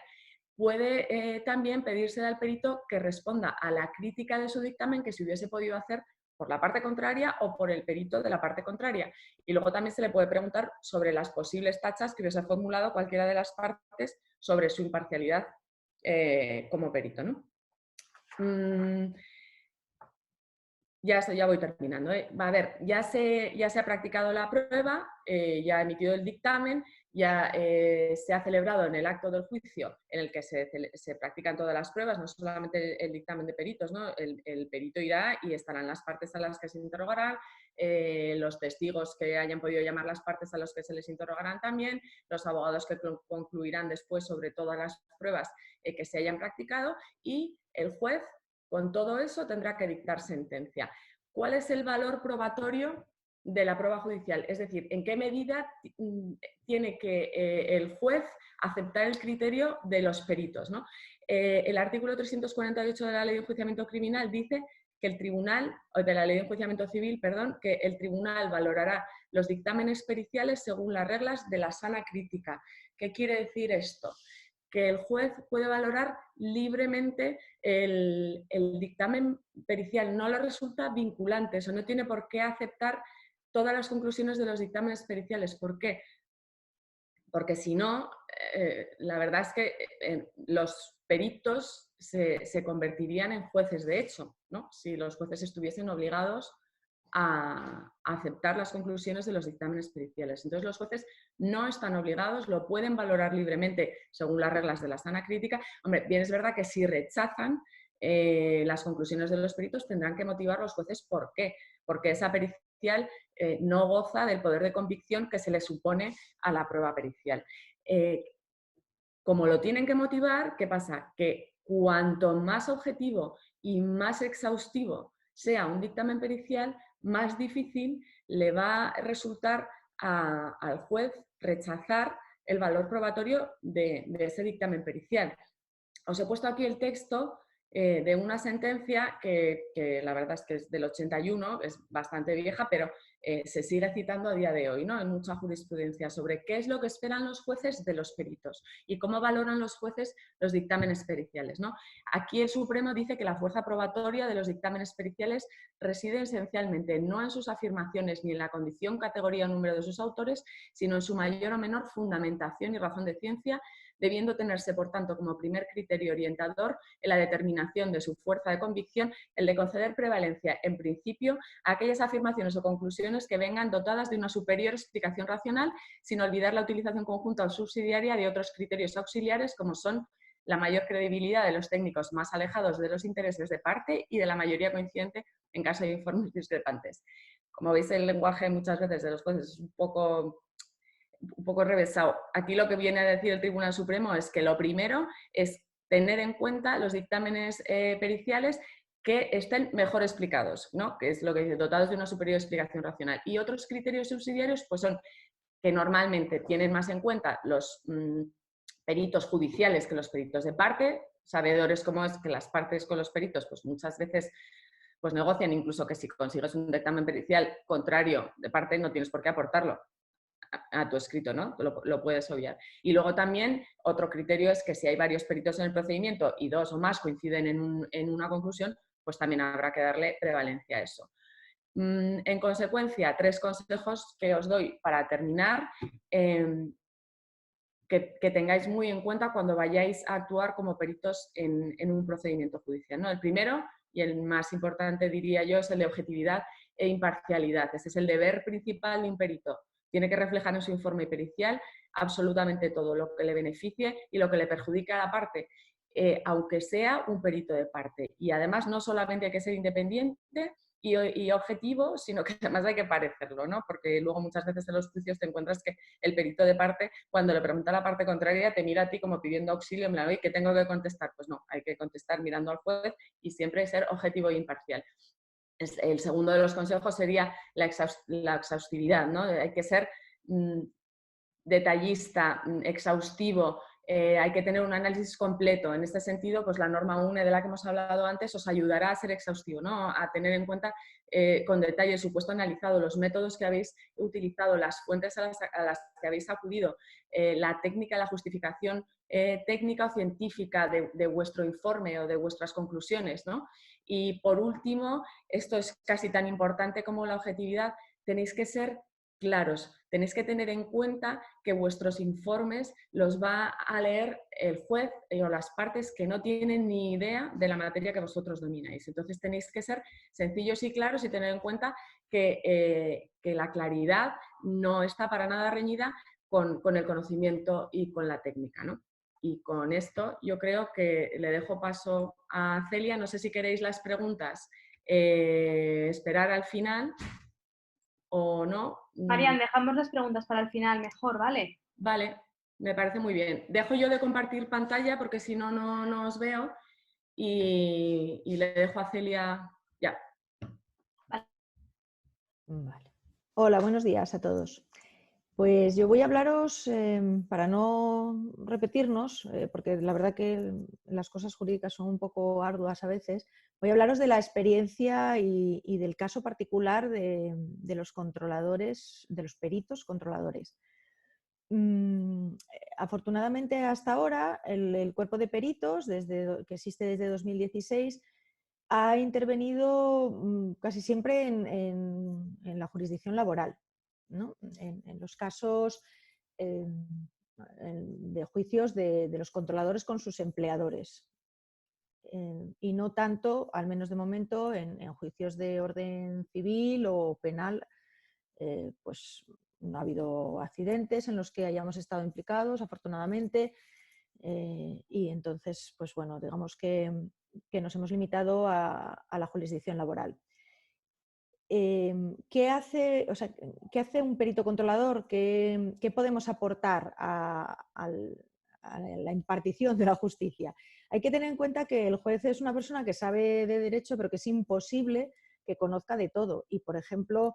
Puede también pedirse al perito que responda a la crítica de su dictamen que se hubiese podido hacer por la parte contraria o por el perito de la parte contraria. Y luego también se le puede preguntar sobre las posibles tachas que hubiese formulado cualquiera de las partes sobre su imparcialidad como perito, ¿no? Ya voy terminando. A ver, ya se ha practicado la prueba, ya ha emitido el dictamen, ya se ha celebrado en el acto del juicio en el que se practican todas las pruebas, no solamente el dictamen de peritos, ¿no? El perito irá y estarán las partes a las que se interrogarán, los testigos que hayan podido llamar las partes a los que se les interrogarán también, los abogados que concluirán después sobre todas las pruebas que se hayan practicado y el juez, con todo eso, tendrá que dictar sentencia. ¿Cuál es el valor probatorio de la prueba judicial? Es decir, ¿en qué medida tiene que el juez aceptar el criterio de los peritos, ¿no? El artículo 348 de la Ley de Enjuiciamiento Criminal dice que el tribunal, de la Ley de Enjuiciamiento Civil, perdón, que el tribunal valorará los dictámenes periciales según las reglas de la sana crítica. ¿Qué quiere decir esto? Que el juez puede valorar libremente el dictamen pericial, no le resulta vinculante, eso no tiene por qué aceptar todas las conclusiones de los dictámenes periciales. ¿Por qué? Porque si no, la verdad es que los peritos se convertirían en jueces de hecho, ¿no? Si los jueces estuviesen obligados a aceptar las conclusiones de los dictámenes periciales. Entonces los jueces no están obligados, lo pueden valorar libremente según las reglas de la sana crítica. Hombre, bien es verdad que si rechazan las conclusiones de los peritos tendrán que motivar los jueces por qué, porque esa pericial no goza del poder de convicción que se le supone a la prueba pericial. Como lo tienen que motivar, ¿qué pasa? Que cuanto más objetivo y más exhaustivo sea un dictamen pericial, más difícil le va a resultar al juez rechazar el valor probatorio de ese dictamen pericial. Os he puesto aquí el texto de una sentencia que la verdad es que es del 81, es bastante vieja, pero se sigue citando a día de hoy, ¿no? En mucha jurisprudencia sobre qué es lo que esperan los jueces de los peritos y cómo valoran los jueces los dictámenes periciales, ¿no? Aquí el Supremo dice que la fuerza probatoria de los dictámenes periciales reside esencialmente no en sus afirmaciones ni en la condición, categoría o número de sus autores, sino en su mayor o menor fundamentación y razón de ciencia, debiendo tenerse, por tanto, como primer criterio orientador en la determinación de su fuerza de convicción el de conceder prevalencia, en principio, a aquellas afirmaciones o conclusiones que vengan dotadas de una superior explicación racional, sin olvidar la utilización conjunta o subsidiaria de otros criterios auxiliares, como son la mayor credibilidad de los técnicos más alejados de los intereses de parte y de la mayoría coincidente en caso de informes discrepantes. Como veis, el lenguaje muchas veces de los jueces es un poco revesado. Aquí lo que viene a decir el Tribunal Supremo es que lo primero es tener en cuenta los dictámenes periciales que estén mejor explicados, ¿no? Que es lo que dice, dotados de una superior explicación racional. Y otros criterios subsidiarios pues son que normalmente tienen más en cuenta los peritos judiciales que los peritos de parte, sabedores como es que las partes con los peritos pues muchas veces pues negocian, incluso que si consigues un dictamen pericial contrario de parte no tienes por qué aportarlo a tu escrito, ¿no? Lo puedes obviar. Y luego también otro criterio es que si hay varios peritos en el procedimiento y dos o más coinciden en una conclusión, pues también habrá que darle prevalencia a eso. En consecuencia, 3 consejos que os doy para terminar, que tengáis muy en cuenta cuando vayáis a actuar como peritos en un procedimiento judicial, ¿no? El primero, y el más importante diría yo, es el de objetividad e imparcialidad. Ese es el deber principal de un perito. Tiene que reflejar en su informe pericial absolutamente todo, lo que le beneficie y lo que le perjudique a la parte, aunque sea un perito de parte. Y además no solamente hay que ser independiente, y objetivo, sino que además hay que parecerlo, ¿no? Porque luego muchas veces en los juicios te encuentras que el perito de parte, cuando le pregunta a la parte contraria, te mira a ti como pidiendo auxilio, en plan, oye, ¿qué tengo que contestar? Pues no, hay que contestar mirando al juez y siempre ser objetivo e imparcial. El segundo de los consejos sería la exhaustividad, ¿no? Hay que ser detallista, exhaustivo, hay que tener un análisis completo. En este sentido, pues la norma UNE de la que hemos hablado antes os ayudará a ser exhaustivo, ¿no? A tener en cuenta con detalle el supuesto analizado, los métodos que habéis utilizado, las fuentes a las que habéis acudido, la técnica, la justificación técnica o científica de vuestro informe o de vuestras conclusiones, ¿no? Y por último, esto es casi tan importante como la objetividad, tenéis que ser claros. Tenéis que tener en cuenta que vuestros informes los va a leer el juez o las partes que no tienen ni idea de la materia que vosotros domináis. Entonces tenéis que ser sencillos y claros y tener en cuenta que la claridad no está para nada reñida con el conocimiento y con la técnica, ¿no? Y con esto yo creo que le dejo paso a Celia. No sé si queréis las preguntas esperar al final o no. Marian, dejamos las preguntas para el final mejor, ¿vale? Vale, me parece muy bien. Dejo yo de compartir pantalla porque si no, no os veo y le dejo a Celia ya. Vale. Hola, buenos días a todos. Pues yo voy a hablaros, para no repetirnos, porque la verdad que las cosas jurídicas son un poco arduas a veces, voy a hablaros de la experiencia y del caso particular de los controladores, de los peritos controladores. Afortunadamente hasta ahora el cuerpo de peritos, que existe desde 2016, ha intervenido casi siempre en la jurisdicción laboral, ¿no? En los casos de juicios de los controladores con sus empleadores. Y no tanto, al menos de momento, en juicios de orden civil o penal, pues no ha habido accidentes en los que hayamos estado implicados, afortunadamente, y entonces, pues bueno, digamos que nos hemos limitado a la jurisdicción laboral. ¿Qué hace un perito controlador? ¿Qué podemos aportar a la impartición de la justicia? Hay que tener en cuenta que el juez es una persona que sabe de derecho, pero que es imposible que conozca de todo. Y, por ejemplo,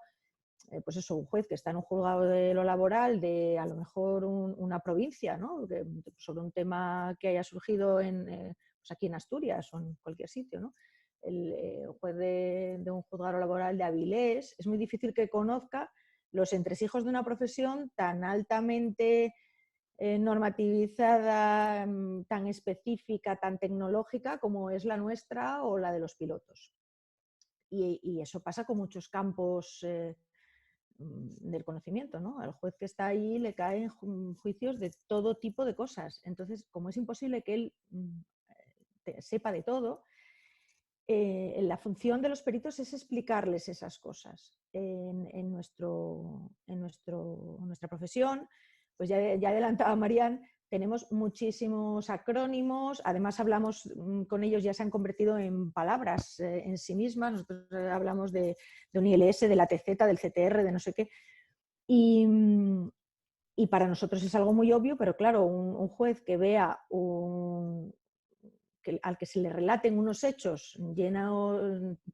pues eso, un juez que está en un juzgado de lo laboral de a lo mejor una provincia, ¿no? Sobre un tema que haya surgido pues aquí en Asturias o en cualquier sitio, ¿no? El juez de un juzgado laboral de Avilés, es muy difícil que conozca los entresijos de una profesión tan altamente normativizada, tan específica, tan tecnológica como es la nuestra o la de los pilotos. Y eso pasa con muchos campos del conocimiento, ¿no? Al juez que está ahí le caen juicios de todo tipo de cosas. Entonces, como es imposible que él sepa de todo, la función de los peritos es explicarles esas cosas. En nuestra profesión, pues ya adelantaba Marian, tenemos muchísimos acrónimos, además hablamos con ellos, ya se han convertido en palabras en sí mismas. Nosotros hablamos de un ILS, de la TZ, del CTR, de no sé qué, y para nosotros es algo muy obvio, pero claro, un juez que vea al que se le relaten unos hechos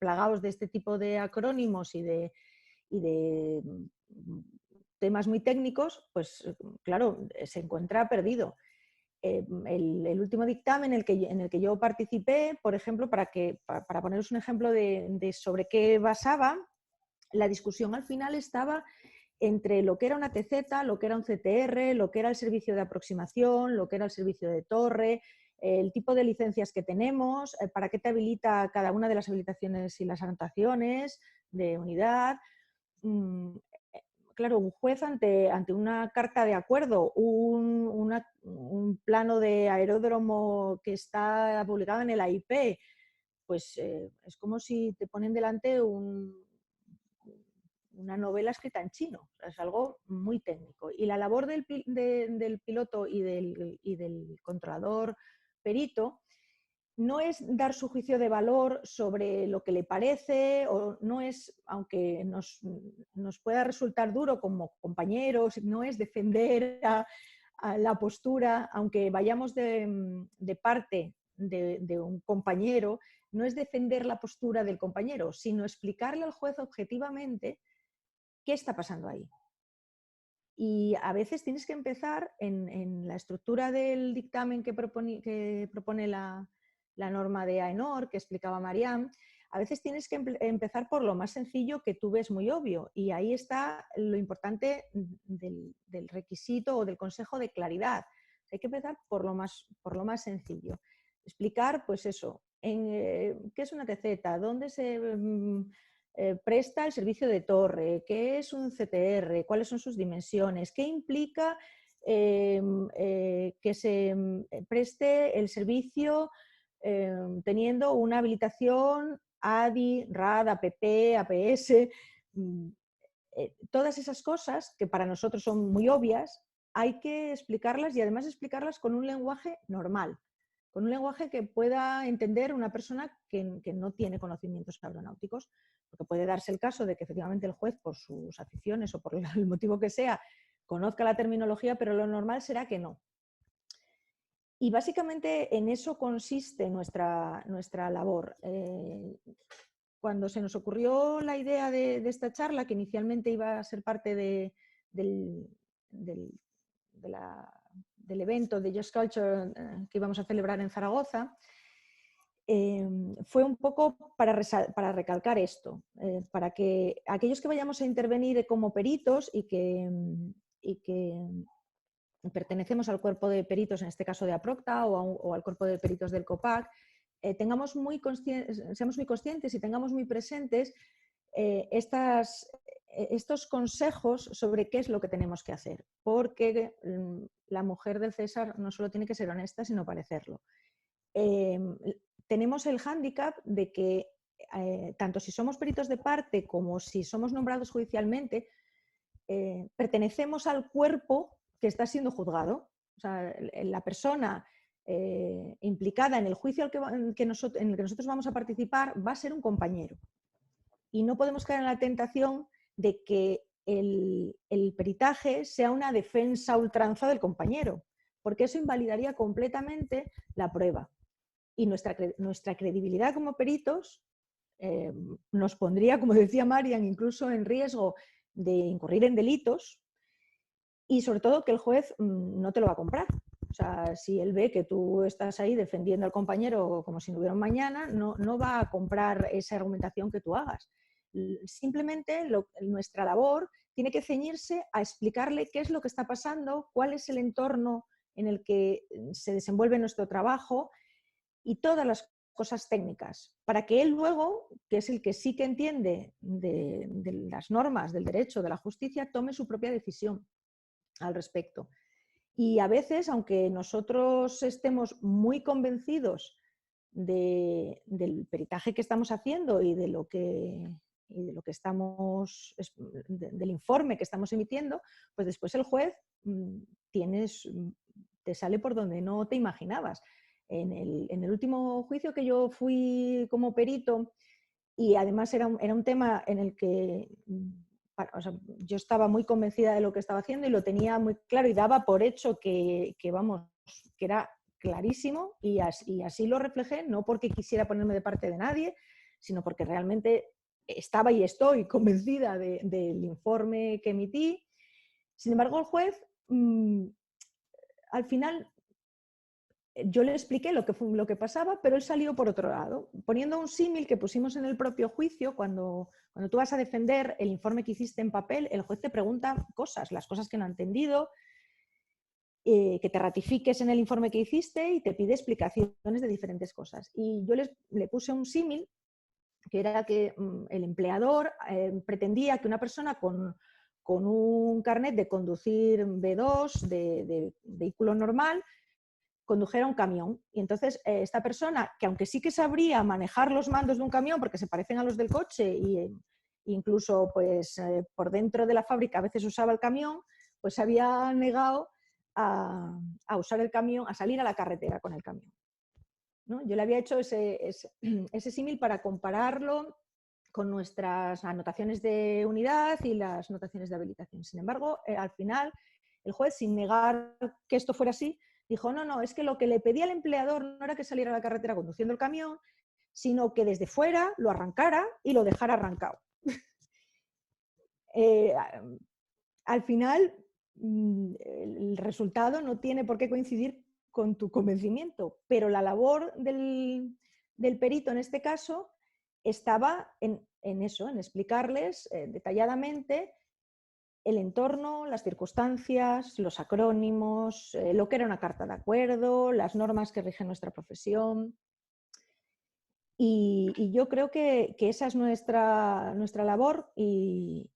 plagados de este tipo de acrónimos y de temas muy técnicos, pues claro, se encuentra perdido. El último dictamen en el que yo participé, por ejemplo, para poneros un ejemplo de sobre qué basaba, la discusión al final estaba entre lo que era una TZ, lo que era un CTR, lo que era el servicio de aproximación, lo que era el servicio de torre, el tipo de licencias que tenemos, para qué te habilita cada una de las habilitaciones y las anotaciones de unidad. Claro, un juez ante una carta de acuerdo, un plano de aeródromo que está publicado en el AIP, pues es como si te ponen delante una novela escrita en chino. O sea, es algo muy técnico. Y la labor del piloto y del controlador perito no es dar su juicio de valor sobre lo que le parece, o no es, aunque nos pueda resultar duro como compañeros, no es defender a la postura, aunque vayamos de parte de un compañero, no es defender la postura del compañero, sino explicarle al juez objetivamente qué está pasando ahí. Y a veces tienes que empezar en la estructura del dictamen que propone la norma de AENOR, que explicaba Mariam. A veces tienes que empezar por lo más sencillo que tú ves muy obvio, y ahí está lo importante del requisito o del consejo de claridad. Hay que empezar por lo más sencillo. Explicar, pues eso, qué es una TZ, dónde se presta el servicio de torre, qué es un CTR, cuáles son sus dimensiones, qué implica que se preste el servicio teniendo una habilitación ADI, RAD, APP, APS, todas esas cosas que para nosotros son muy obvias, hay que explicarlas, y además explicarlas con un lenguaje normal, con un lenguaje que pueda entender una persona que no tiene conocimientos aeronáuticos, porque puede darse el caso de que efectivamente el juez, por sus aficiones o por el motivo que sea, conozca la terminología, pero lo normal será que no. Y básicamente en eso consiste nuestra labor. Cuando se nos ocurrió la idea de esta charla, que inicialmente iba a ser parte del evento de Just Culture que íbamos a celebrar en Zaragoza, fue un poco para recalcar esto, para que aquellos que vayamos a intervenir como peritos y que pertenecemos al cuerpo de peritos, en este caso de APROCTA, o al cuerpo de peritos del COPAC, seamos muy conscientes y tengamos muy presentes estos consejos sobre qué es lo que tenemos que hacer, porque la mujer del César no solo tiene que ser honesta, sino parecerlo. Tenemos el hándicap de que tanto si somos peritos de parte como si somos nombrados judicialmente, pertenecemos al cuerpo que está siendo juzgado. O sea, la persona implicada en el juicio en el que nosotros vamos a participar va a ser un compañero. Y no podemos caer en la tentación de que el peritaje sea una defensa a ultranza del compañero, porque eso invalidaría completamente la prueba. Y nuestra credibilidad como peritos nos pondría, como decía Marian, incluso en riesgo de incurrir en delitos, y sobre todo que el juez no te lo va a comprar. O sea, si él ve que tú estás ahí defendiendo al compañero como si no hubiera un mañana, no va a comprar esa argumentación que tú hagas. Simplemente nuestra labor tiene que ceñirse a explicarle qué es lo que está pasando, cuál es el entorno en el que se desenvuelve nuestro trabajo y todas las cosas técnicas, para que él luego, que es el que sí que entiende de las normas, del derecho, de la justicia, tome su propia decisión al respecto. Y a veces, aunque nosotros estemos muy convencidos del peritaje que estamos haciendo y de lo que estamos, del informe que estamos emitiendo, pues después el juez te sale por donde no te imaginabas. En el último juicio que yo fui como perito, y además era un tema en el que yo estaba muy convencida de lo que estaba haciendo y lo tenía muy claro y daba por hecho que era clarísimo, y así lo reflejé, no porque quisiera ponerme de parte de nadie, sino porque realmente estaba y estoy convencida del informe que emití. Sin embargo, el juez, al final, yo le expliqué lo que pasaba, pero él salió por otro lado, poniendo un símil que pusimos en el propio juicio. Cuando tú vas a defender el informe que hiciste en papel, el juez te pregunta las cosas que no ha entendido, que te ratifiques en el informe que hiciste, y te pide explicaciones de diferentes cosas. Y yo le puse un símil, que era que el empleador pretendía que una persona con un carnet de conducir B2, de vehículo normal, condujera un camión. Y entonces esta persona, que aunque sí que sabría manejar los mandos de un camión porque se parecen a los del coche, e incluso pues, por dentro de la fábrica a veces usaba el camión, pues se había negado a usar el camión, a salir a la carretera con el camión. ¿no? Yo le había hecho ese símil para compararlo con nuestras anotaciones de unidad y las notaciones de habilitación. Sin embargo, al final, el juez, sin negar que esto fuera así, dijo, no, no, es que lo que le pedía al empleador no era que saliera a la carretera conduciendo el camión, sino que desde fuera lo arrancara y lo dejara arrancado. Al final, el resultado no tiene por qué coincidir con tu convencimiento, pero la labor del perito en este caso estaba en eso, en explicarles detalladamente el entorno, las circunstancias, los acrónimos, lo que era una carta de acuerdo, las normas que rigen nuestra profesión. Y yo creo que esa es nuestra labor y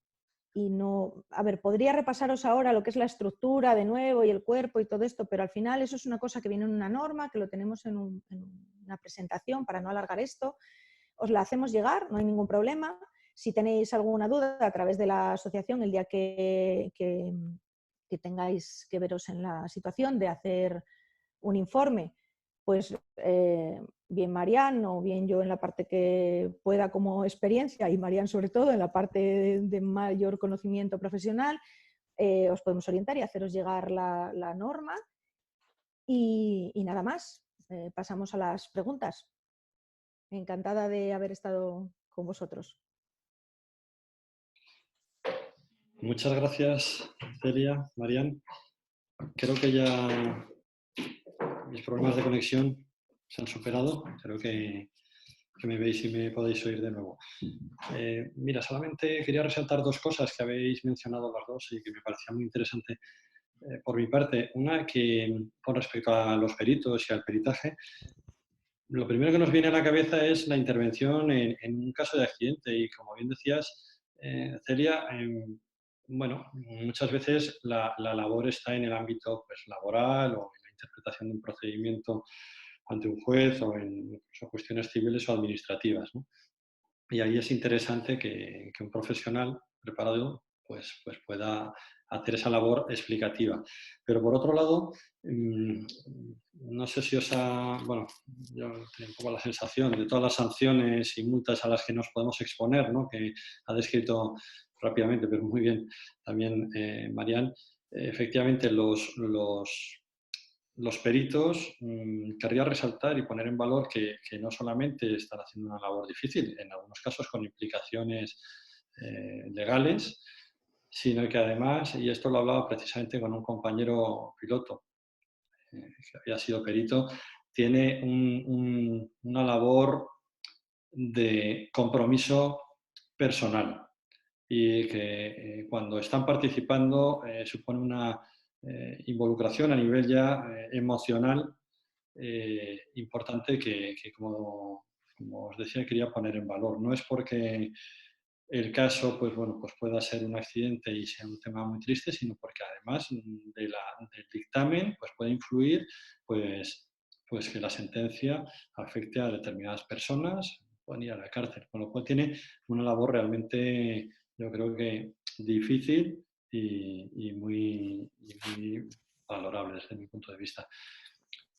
no... A ver, podría repasaros ahora lo que es la estructura de nuevo y el cuerpo y todo esto, pero al final eso es una cosa que viene en una norma, que lo tenemos en una presentación para no alargar esto. Os la hacemos llegar, no hay ningún problema. Si tenéis alguna duda a través de la asociación, el día que tengáis que veros en la situación de hacer un informe, pues bien Marian o bien yo en la parte que pueda como experiencia y Marian sobre todo en la parte de mayor conocimiento profesional, os podemos orientar y haceros llegar la norma y nada más. Pasamos a las preguntas. Encantada de haber estado con vosotros. Muchas gracias, Celia, Marian. Creo que ya mis problemas de conexión se han superado. Creo que me veis y me podéis oír de nuevo. Mira, solamente quería resaltar dos cosas que habéis mencionado las dos y que me parecía muy interesante por mi parte. Una, que con respecto a los peritos y al peritaje, lo primero que nos viene a la cabeza es la intervención en un caso de accidente y, como bien decías, Celia, bueno, muchas veces la labor está en el ámbito pues, laboral o en la interpretación de un procedimiento ante un juez o en incluso cuestiones civiles o administrativas, ¿no? Y ahí es interesante que un profesional preparado pues pueda hacer esa labor explicativa. Pero por otro lado, no sé si os ha... Bueno, yo tengo un poco la sensación de todas las sanciones y multas a las que nos podemos exponer, ¿no? Que ha descrito rápidamente, pero muy bien también Marian. Efectivamente, los peritos, querría resaltar y poner en valor que no solamente están haciendo una labor difícil, en algunos casos con implicaciones legales, sino que además, y esto lo hablaba precisamente con un compañero piloto que había sido perito, tiene una labor de compromiso personal y que cuando están participando supone una involucración a nivel ya emocional importante que como os decía, quería poner en valor. No es porque el caso pues, bueno, pues pueda ser un accidente y sea un tema muy triste, sino porque además del dictamen pues puede influir pues que la sentencia afecte a determinadas personas, pueden ir a la cárcel, con lo cual tiene una labor realmente, yo creo que difícil y muy valorable desde mi punto de vista.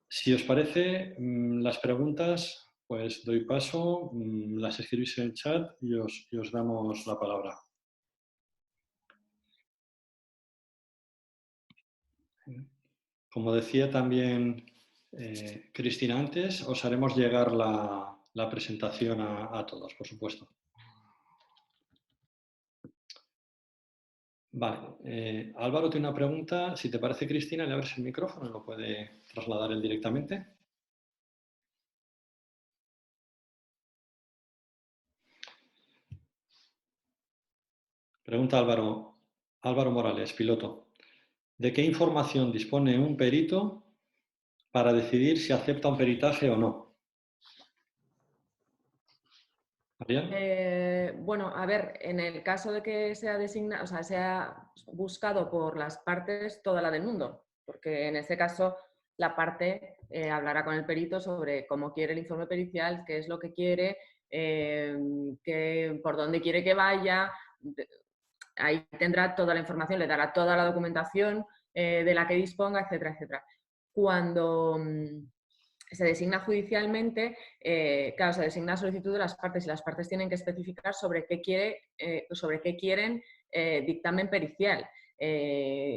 Si os parece, las preguntas, pues doy paso, las escribís en el chat y os damos la palabra. Como decía también Cristina antes, os haremos llegar la presentación a todos, por supuesto. Vale, Álvaro tiene una pregunta. Si te parece, Cristina, le abres el micrófono, lo puede trasladar él directamente. Pregunta Álvaro Morales, piloto. ¿De qué información dispone un perito para decidir si acepta un peritaje o no? Bueno, a ver, en el caso de que sea designado, o sea, sea buscado por las partes toda la del mundo, porque en este caso la parte hablará con el perito sobre cómo quiere el informe pericial, qué es lo que quiere, por dónde quiere que vaya. Ahí tendrá toda la información, le dará toda la documentación de la que disponga, etcétera, etcétera. Cuando se designa judicialmente, claro, se designa a solicitud de las partes y las partes tienen que especificar sobre qué quieren dictamen pericial,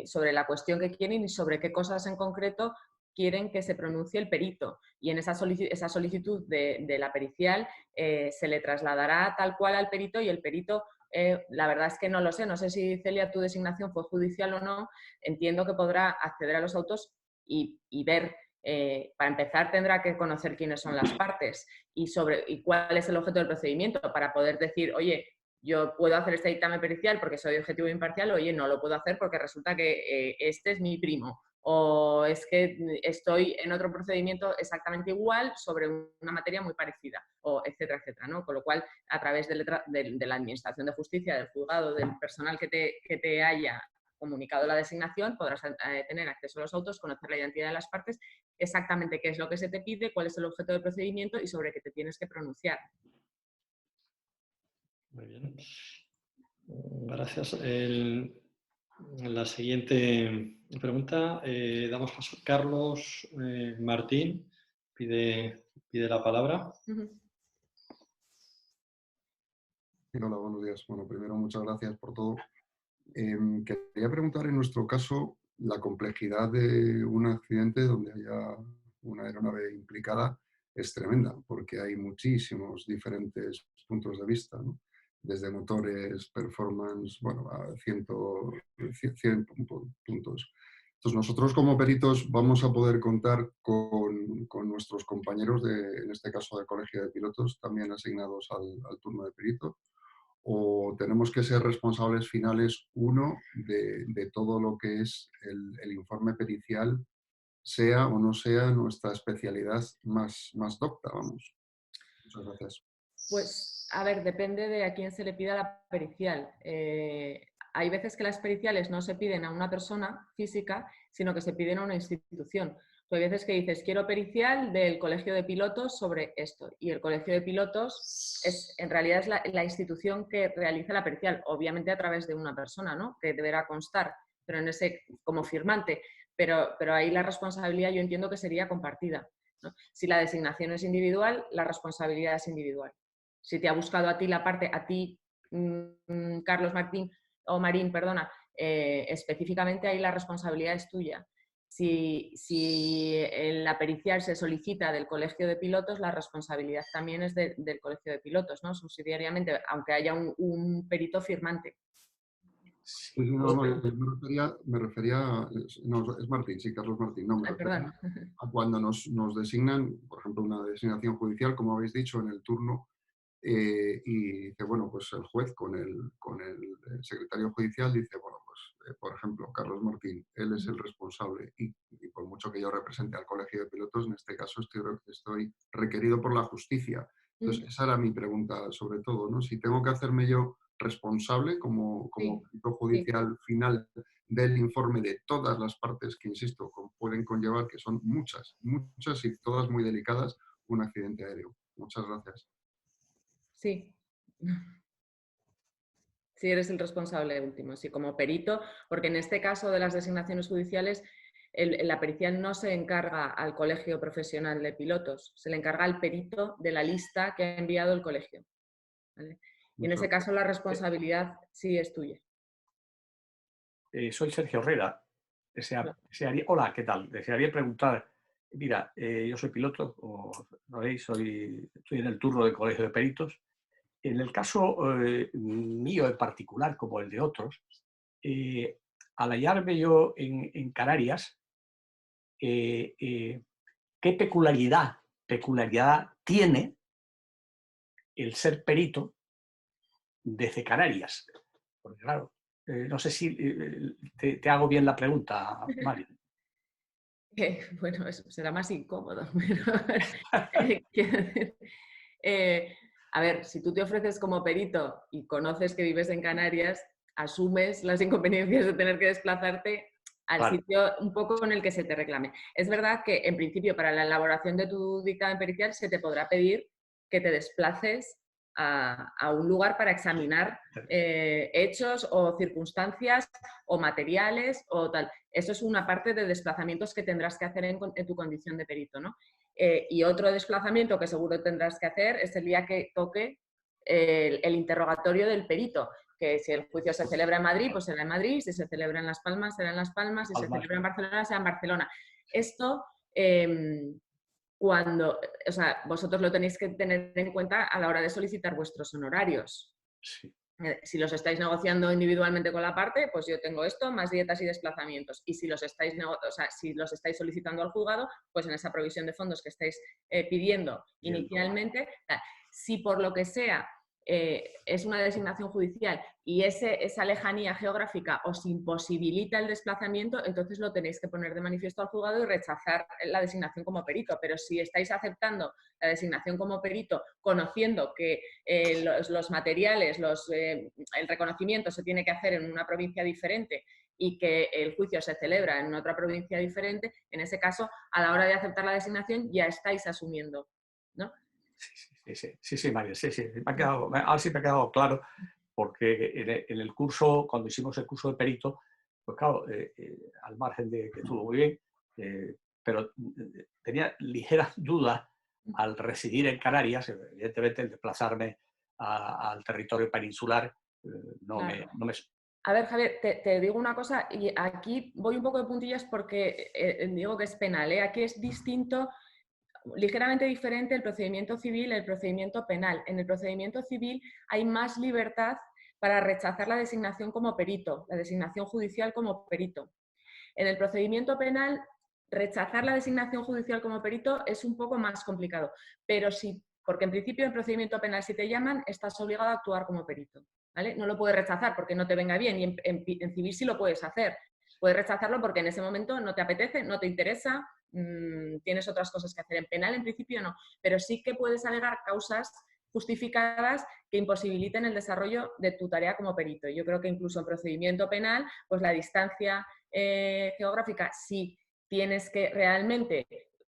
sobre la cuestión que quieren y sobre qué cosas en concreto quieren que se pronuncie el perito. Y en esa solicitud de la pericial se le trasladará tal cual al perito y el perito, la verdad es que no lo sé, no sé si Celia tu designación fue judicial o no, entiendo que podrá acceder a los autos y ver. Para empezar tendrá que conocer quiénes son las partes y cuál es el objeto del procedimiento para poder decir, oye, yo puedo hacer este dictamen pericial porque soy objetivo e imparcial, oye, no lo puedo hacer porque resulta que este es mi primo, o es que estoy en otro procedimiento exactamente igual sobre una materia muy parecida, o etcétera, etcétera, ¿no? Con lo cual, a través de la Administración de Justicia, del juzgado, del personal que te haya comunicado la designación, podrás tener acceso a los autos, conocer la identidad de las partes, exactamente qué es lo que se te pide, cuál es el objeto del procedimiento y sobre qué te tienes que pronunciar. Muy bien. Gracias. La siguiente pregunta, damos paso a Carlos Martín, pide la palabra. Hola, buenos días. Bueno, primero, muchas gracias por todo. Quería preguntar, en nuestro caso, la complejidad de un accidente donde haya una aeronave implicada es tremenda, porque hay muchísimos diferentes puntos de vista, ¿no? Desde motores, performance, bueno, a 100 puntos. Entonces, nosotros como peritos vamos a poder contar con nuestros compañeros, en este caso del Colegio de Pilotos, también asignados al turno de perito, o tenemos que ser responsables finales, de todo lo que es el informe pericial, sea o no sea nuestra especialidad más docta, vamos. Muchas gracias. Pues, a ver, depende de a quién se le pida la pericial. Hay veces que las periciales no se piden a una persona física, sino que se piden a una institución. Hay veces que dices, quiero pericial del Colegio de Pilotos sobre esto. Y el Colegio de Pilotos en realidad es la institución que realiza la pericial, obviamente a través de una persona, ¿no? Que deberá constar, pero como firmante. Pero ahí la responsabilidad yo entiendo que sería compartida, ¿no? Si la designación es individual, la responsabilidad es individual. Si te ha buscado a ti la parte, Carlos Martín o Marín, perdona, específicamente ahí la responsabilidad es tuya. Si en la pericial se solicita del Colegio de Pilotos, la responsabilidad también es del Colegio de Pilotos, ¿no? Subsidiariamente, aunque haya un perito firmante. Sí, no, me refería, no, es Martín, sí, Carlos Martín, no, me refería a cuando nos designan, por ejemplo, una designación judicial, como habéis dicho, en el turno, y dice, bueno, pues el juez con el secretario judicial dice, bueno, pues, por ejemplo, Carlos Martín, él es el responsable y por mucho que yo represente al Colegio de Pilotos, en este caso estoy requerido por la justicia. Entonces, esa era mi pregunta sobre todo, ¿no? Si tengo que hacerme yo responsable como perito judicial final del informe de todas las partes que, insisto, pueden conllevar, que son muchas y todas muy delicadas, un accidente aéreo. Muchas gracias. Sí. Sí, eres el responsable último, sí, como perito, porque en este caso de las designaciones judiciales, la pericial no se encarga al Colegio Profesional de Pilotos, se le encarga al perito de la lista que ha enviado el colegio, ¿vale? Y en ese caso la responsabilidad sí es tuya. Soy Sergio Herrera. Hola, ¿qué tal? Desearía preguntar, mira, yo soy piloto, como sabéis, estoy en el turno del Colegio de Peritos. En el caso mío en particular, como el de otros, al hallarme yo en Canarias, ¿qué peculiaridad tiene el ser perito desde Canarias? Porque claro, no sé si te hago bien la pregunta, Mari. Bueno, eso será más incómodo. A ver, si tú te ofreces como perito y conoces que vives en Canarias, asumes las inconveniencias de tener que desplazarte al sitio un poco en el que se te reclame. Es verdad que, en principio, para la elaboración de tu dictamen pericial se te podrá pedir que te desplaces a un lugar para examinar hechos o circunstancias o materiales o tal. Eso es una parte de desplazamientos que tendrás que hacer en tu condición de perito, ¿no? Y otro desplazamiento que seguro tendrás que hacer es el día que toque el interrogatorio del perito, que si el juicio se celebra en Madrid, pues será en Madrid, si se celebra en Las Palmas, será en Las Palmas, si se celebra en Barcelona, será en Barcelona. Esto, o sea, vosotros lo tenéis que tener en cuenta a la hora de solicitar vuestros honorarios. Sí. Si los estáis negociando individualmente con la parte, pues yo tengo esto, más dietas y desplazamientos. Y si los estáis, si los estáis solicitando al juzgado, pues en esa provisión de fondos que estáis pidiendo inicialmente, si por lo que sea es una designación judicial y esa lejanía geográfica os imposibilita el desplazamiento, entonces lo tenéis que poner de manifiesto al juzgado y rechazar la designación como perito. Pero si estáis aceptando la designación como perito, conociendo que los materiales, el reconocimiento se tiene que hacer en una provincia diferente y que el juicio se celebra en otra provincia diferente, en ese caso, a la hora de aceptar la designación ya estáis asumiendo, ¿no? Sí, María, sí. Ahora sí me ha quedado claro, porque en el curso, cuando hicimos el curso de perito, pues claro, al margen de que estuvo muy bien, pero tenía ligeras dudas al residir en Canarias, evidentemente el desplazarme al territorio peninsular no me... A ver, Javier, te digo una cosa, y aquí voy un poco de puntillas porque digo que es penal, ¿eh? Aquí es distinto, ligeramente diferente el procedimiento civil y el procedimiento penal. En el procedimiento civil hay más libertad para rechazar la designación como perito, la designación judicial como perito. En el procedimiento penal, rechazar la designación judicial como perito es un poco más complicado, pero sí, porque en principio en procedimiento penal si te llaman estás obligado a actuar como perito, ¿vale? No lo puedes rechazar porque no te venga bien, y en civil sí lo puedes hacer. Puedes rechazarlo porque en ese momento no te apetece, no te interesa, tienes otras cosas que hacer. En penal en principio no, pero sí que puedes alegar causas justificadas que imposibiliten el desarrollo de tu tarea como perito. Yo creo que incluso en procedimiento penal, pues la distancia geográfica, si tienes que realmente,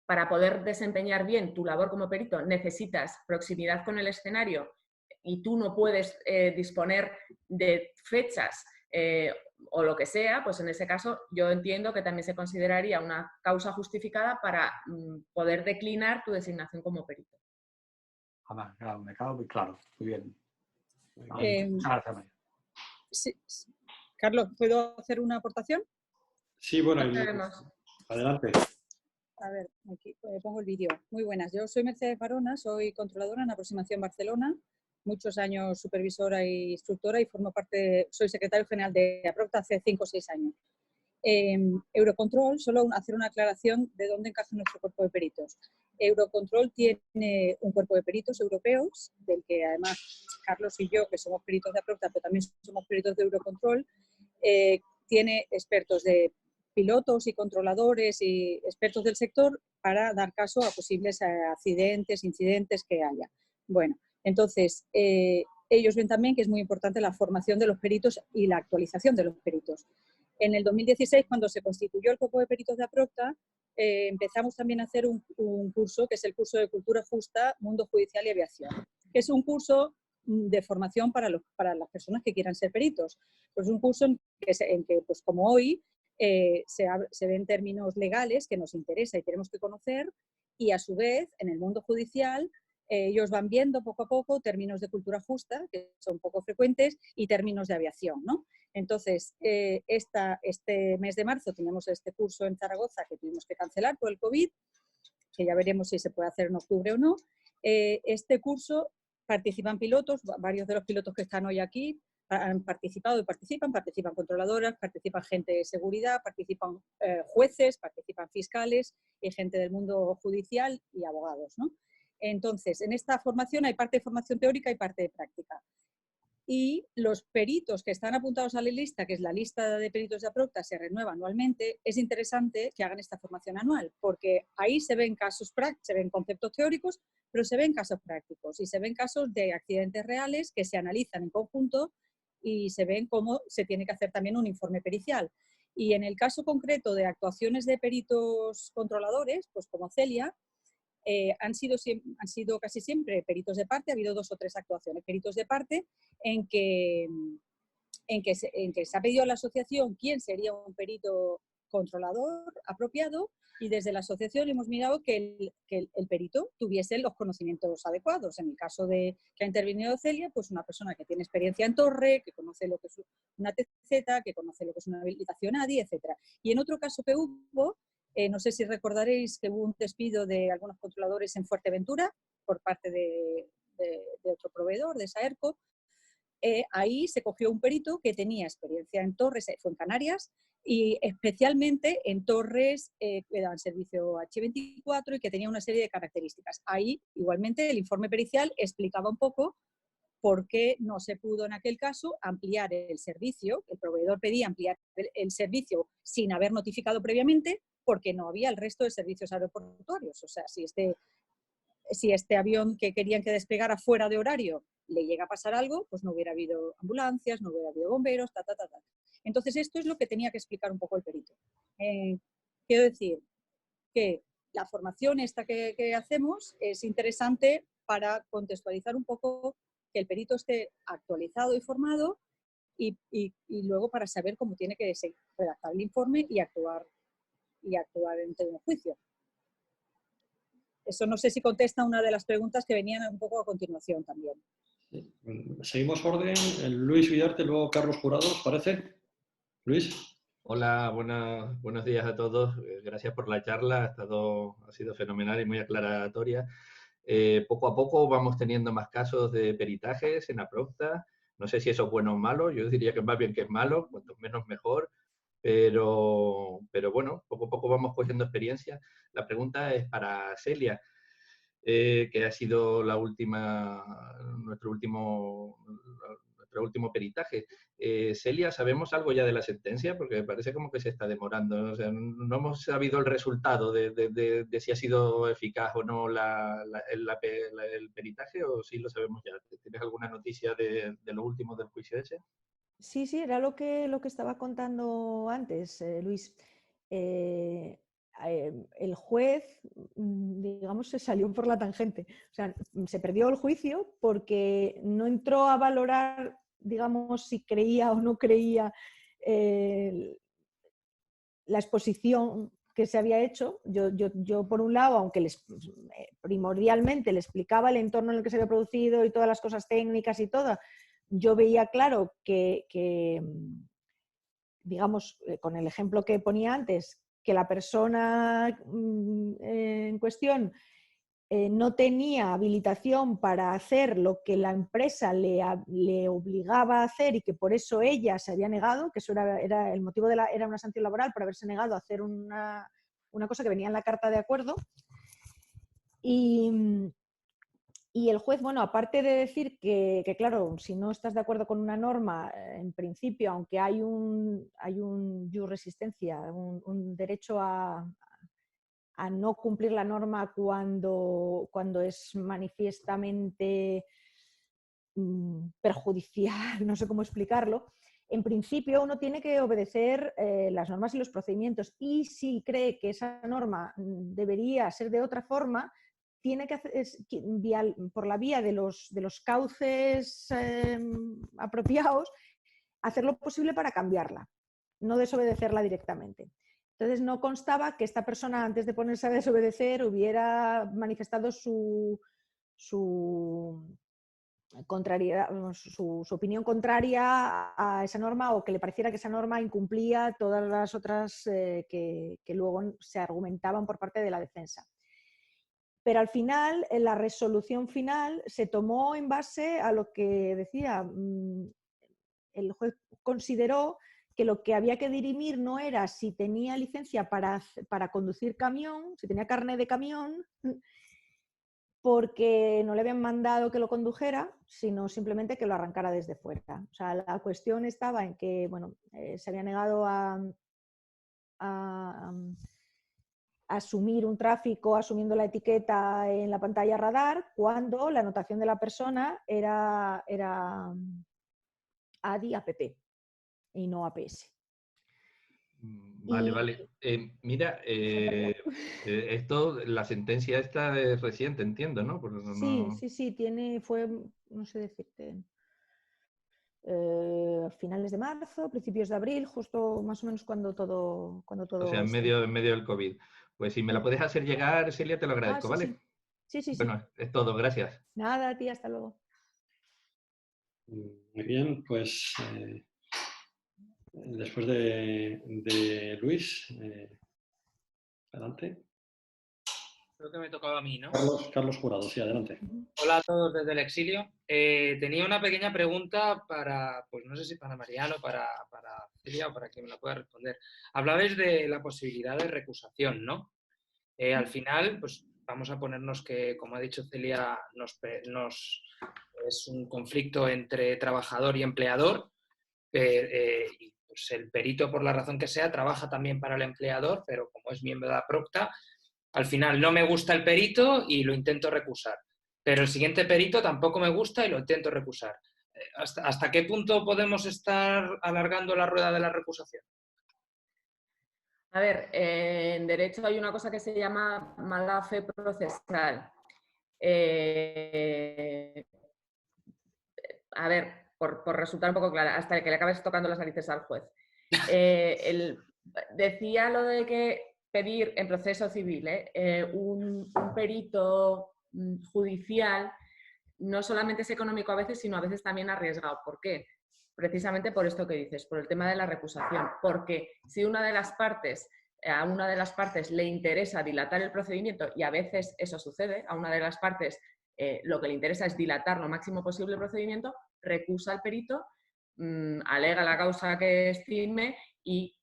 para poder desempeñar bien tu labor como perito, necesitas proximidad con el escenario y tú no puedes disponer de fechas o lo que sea, pues en ese caso yo entiendo que también se consideraría una causa justificada para poder declinar tu designación como perito. Claro, me queda muy claro. Muy bien. Muchas gracias, María. Sí. Carlos, ¿puedo hacer una aportación? Sí, bueno, adelante. A ver, aquí pongo el vídeo. Muy buenas, yo soy Mercedes Barona, soy controladora en Aproximación Barcelona, muchos años supervisora e instructora y soy secretario general de APROCTA hace 5 o 6 años. Eurocontrol, solo hacer una aclaración de dónde encaja nuestro cuerpo de peritos. Eurocontrol tiene un cuerpo de peritos europeos, del que además Carlos y yo, que somos peritos de APROCTA, pero también somos peritos de Eurocontrol, tiene expertos de pilotos y controladores y expertos del sector para dar caso a posibles accidentes, incidentes que haya. Bueno, entonces, ellos ven también que es muy importante la formación de los peritos y la actualización de los peritos. En el 2016, cuando se constituyó el cuerpo de peritos de APROCTA, empezamos también a hacer un curso, que es el curso de Cultura Justa, Mundo Judicial y Aviación, que es un curso de formación para las personas que quieran ser peritos. Pues un curso en que pues como hoy, se ven términos legales que nos interesa y tenemos que conocer, y a su vez, en el mundo judicial, ellos van viendo poco a poco términos de cultura justa, que son poco frecuentes, y términos de aviación, ¿no? Entonces, este mes de marzo tenemos este curso en Zaragoza que tuvimos que cancelar por el COVID, que ya veremos si se puede hacer en octubre o no. Este curso participan pilotos, varios de los pilotos que están hoy aquí han participado y participan controladoras, participan gente de seguridad, participan jueces, participan fiscales y gente del mundo judicial y abogados, ¿no? Entonces, en esta formación hay parte de formación teórica y parte de práctica. Y los peritos que están apuntados a la lista, que es la lista de peritos de APROCTA, se renueva anualmente, es interesante que hagan esta formación anual, porque ahí se ven casos prácticos, se ven conceptos teóricos, pero se ven casos prácticos y se ven casos de accidentes reales que se analizan en conjunto y se ven cómo se tiene que hacer también un informe pericial. Y en el caso concreto de actuaciones de peritos controladores, pues como Celia, han sido casi siempre peritos de parte. Ha habido 2 o 3 actuaciones, peritos de parte, en que se ha pedido a la asociación quién sería un perito controlador apropiado y desde la asociación hemos mirado que el perito tuviese los conocimientos adecuados. En el caso de que ha intervenido Celia, pues una persona que tiene experiencia en torre, que conoce lo que es una TZ, que conoce lo que es una habilitación ADI, etc. Y en otro caso que hubo, no sé si recordaréis que hubo un despido de algunos controladores en Fuerteventura por parte de otro proveedor, de Saerco. Ahí se cogió un perito que tenía experiencia en torres, fue en Canarias, y especialmente en torres que daban servicio H24 y que tenía una serie de características. Ahí, igualmente, el informe pericial explicaba un poco por qué no se pudo en aquel caso ampliar el servicio. El proveedor pedía ampliar el servicio sin haber notificado previamente, porque no había el resto de servicios aeroportuarios. O sea, si este avión que querían que despegara fuera de horario le llega a pasar algo, pues no hubiera habido ambulancias, no hubiera habido bomberos, Entonces, esto es lo que tenía que explicar un poco el perito. Quiero decir que la formación esta que hacemos es interesante para contextualizar un poco que el perito esté actualizado y formado y luego para saber cómo tiene que redactar el informe y actuar en un juicio. Eso no sé si contesta una de las preguntas que venían un poco a continuación también. Seguimos orden. Luis Villarte, luego Carlos Jurado, ¿os parece? Luis. Hola, buenos días a todos. Gracias por la charla, ha sido fenomenal y muy aclaratoria. Poco a poco vamos teniendo más casos de peritajes en APROCTA. No sé si eso es bueno o malo, yo diría que más bien que es malo, cuanto menos mejor. Pero bueno, poco a poco vamos cogiendo experiencia. La pregunta es para Celia, que ha sido nuestro último peritaje. Celia, ¿sabemos algo ya de la sentencia? Porque me parece como que se está demorando. O sea, no hemos sabido el resultado de si ha sido eficaz o no el peritaje, o sí lo sabemos ya. ¿Tienes alguna noticia de lo último del juicio ese? Sí, era lo que estaba contando antes, Luis. El juez, digamos, se salió por la tangente. O sea, se perdió el juicio porque no entró a valorar, digamos, si creía o no creía la exposición que se había hecho. Yo por un lado, aunque primordialmente le explicaba el entorno en el que se había producido y todas las cosas técnicas y todo, yo veía claro que, digamos, con el ejemplo que ponía antes, que la persona en cuestión no tenía habilitación para hacer lo que la empresa le obligaba a hacer y que por eso ella se había negado, que eso era el motivo era una sanción laboral por haberse negado a hacer una cosa que venía en la carta de acuerdo. Y el juez, bueno, aparte de decir que claro, si no estás de acuerdo con una norma, en principio, aunque hay un jus resistencia, un derecho a no cumplir la norma cuando es manifiestamente perjudicial, no sé cómo explicarlo, en principio uno tiene que obedecer las normas y los procedimientos, y si cree que esa norma debería ser de otra forma, tiene que hacer, por la vía de los cauces apropiados, hacer lo posible para cambiarla, no desobedecerla directamente. Entonces no constaba que esta persona, antes de ponerse a desobedecer, hubiera manifestado su opinión contraria a esa norma, o que le pareciera que esa norma incumplía todas las otras que luego se argumentaban por parte de la defensa. Pero al final, la resolución final se tomó en base a lo que decía. El juez consideró que lo que había que dirimir no era si tenía licencia para conducir camión, si tenía carnet de camión, porque no le habían mandado que lo condujera, sino simplemente que lo arrancara desde fuera. O sea, la cuestión estaba en que, bueno, se había negado a asumir un tráfico asumiendo la etiqueta en la pantalla radar, cuando la anotación de la persona era ADI APP y no APS. Vale. Mira, la sentencia esta es reciente, entiendo, ¿no? Sí, no sé decirte. finales de marzo, principios de abril, justo más o menos cuando todo... O sea, en medio del COVID. Pues si me la puedes hacer llegar, Celia, te lo agradezco, sí, ¿vale? Sí. Bueno, es todo, gracias. Nada, a ti, hasta luego. Muy bien, pues después de Luis, adelante. Creo que me tocaba a mí, ¿no? Carlos Jurado, sí, adelante. Hola a todos desde el exilio. Tenía una pequeña pregunta para, pues no sé si para Mariano, para Celia o para quien me la pueda responder. Hablabais de la posibilidad de recusación, ¿no? Al final, pues vamos a ponernos que, como ha dicho Celia, es un conflicto entre trabajador y empleador. Y pues el perito, por la razón que sea, trabaja también para el empleador, pero como es miembro de la Procta, al final no me gusta el perito y lo intento recusar. Pero el siguiente perito tampoco me gusta y lo intento recusar. ¿Hasta qué punto podemos estar alargando la rueda de la recusación? A ver, en derecho hay una cosa que se llama mala fe procesal. A ver, por resultar un poco clara, hasta que le acabes tocando las narices al juez. Decía lo de que pedir en proceso civil un perito judicial no solamente es económico a veces, sino a veces también arriesgado. ¿Por qué? Precisamente por esto que dices, por el tema de la recusación. Porque si a una de las partes le interesa dilatar el procedimiento, y a veces eso sucede, a una de las partes lo que le interesa es dilatar lo máximo posible el procedimiento, recusa al perito, alega la causa que estime y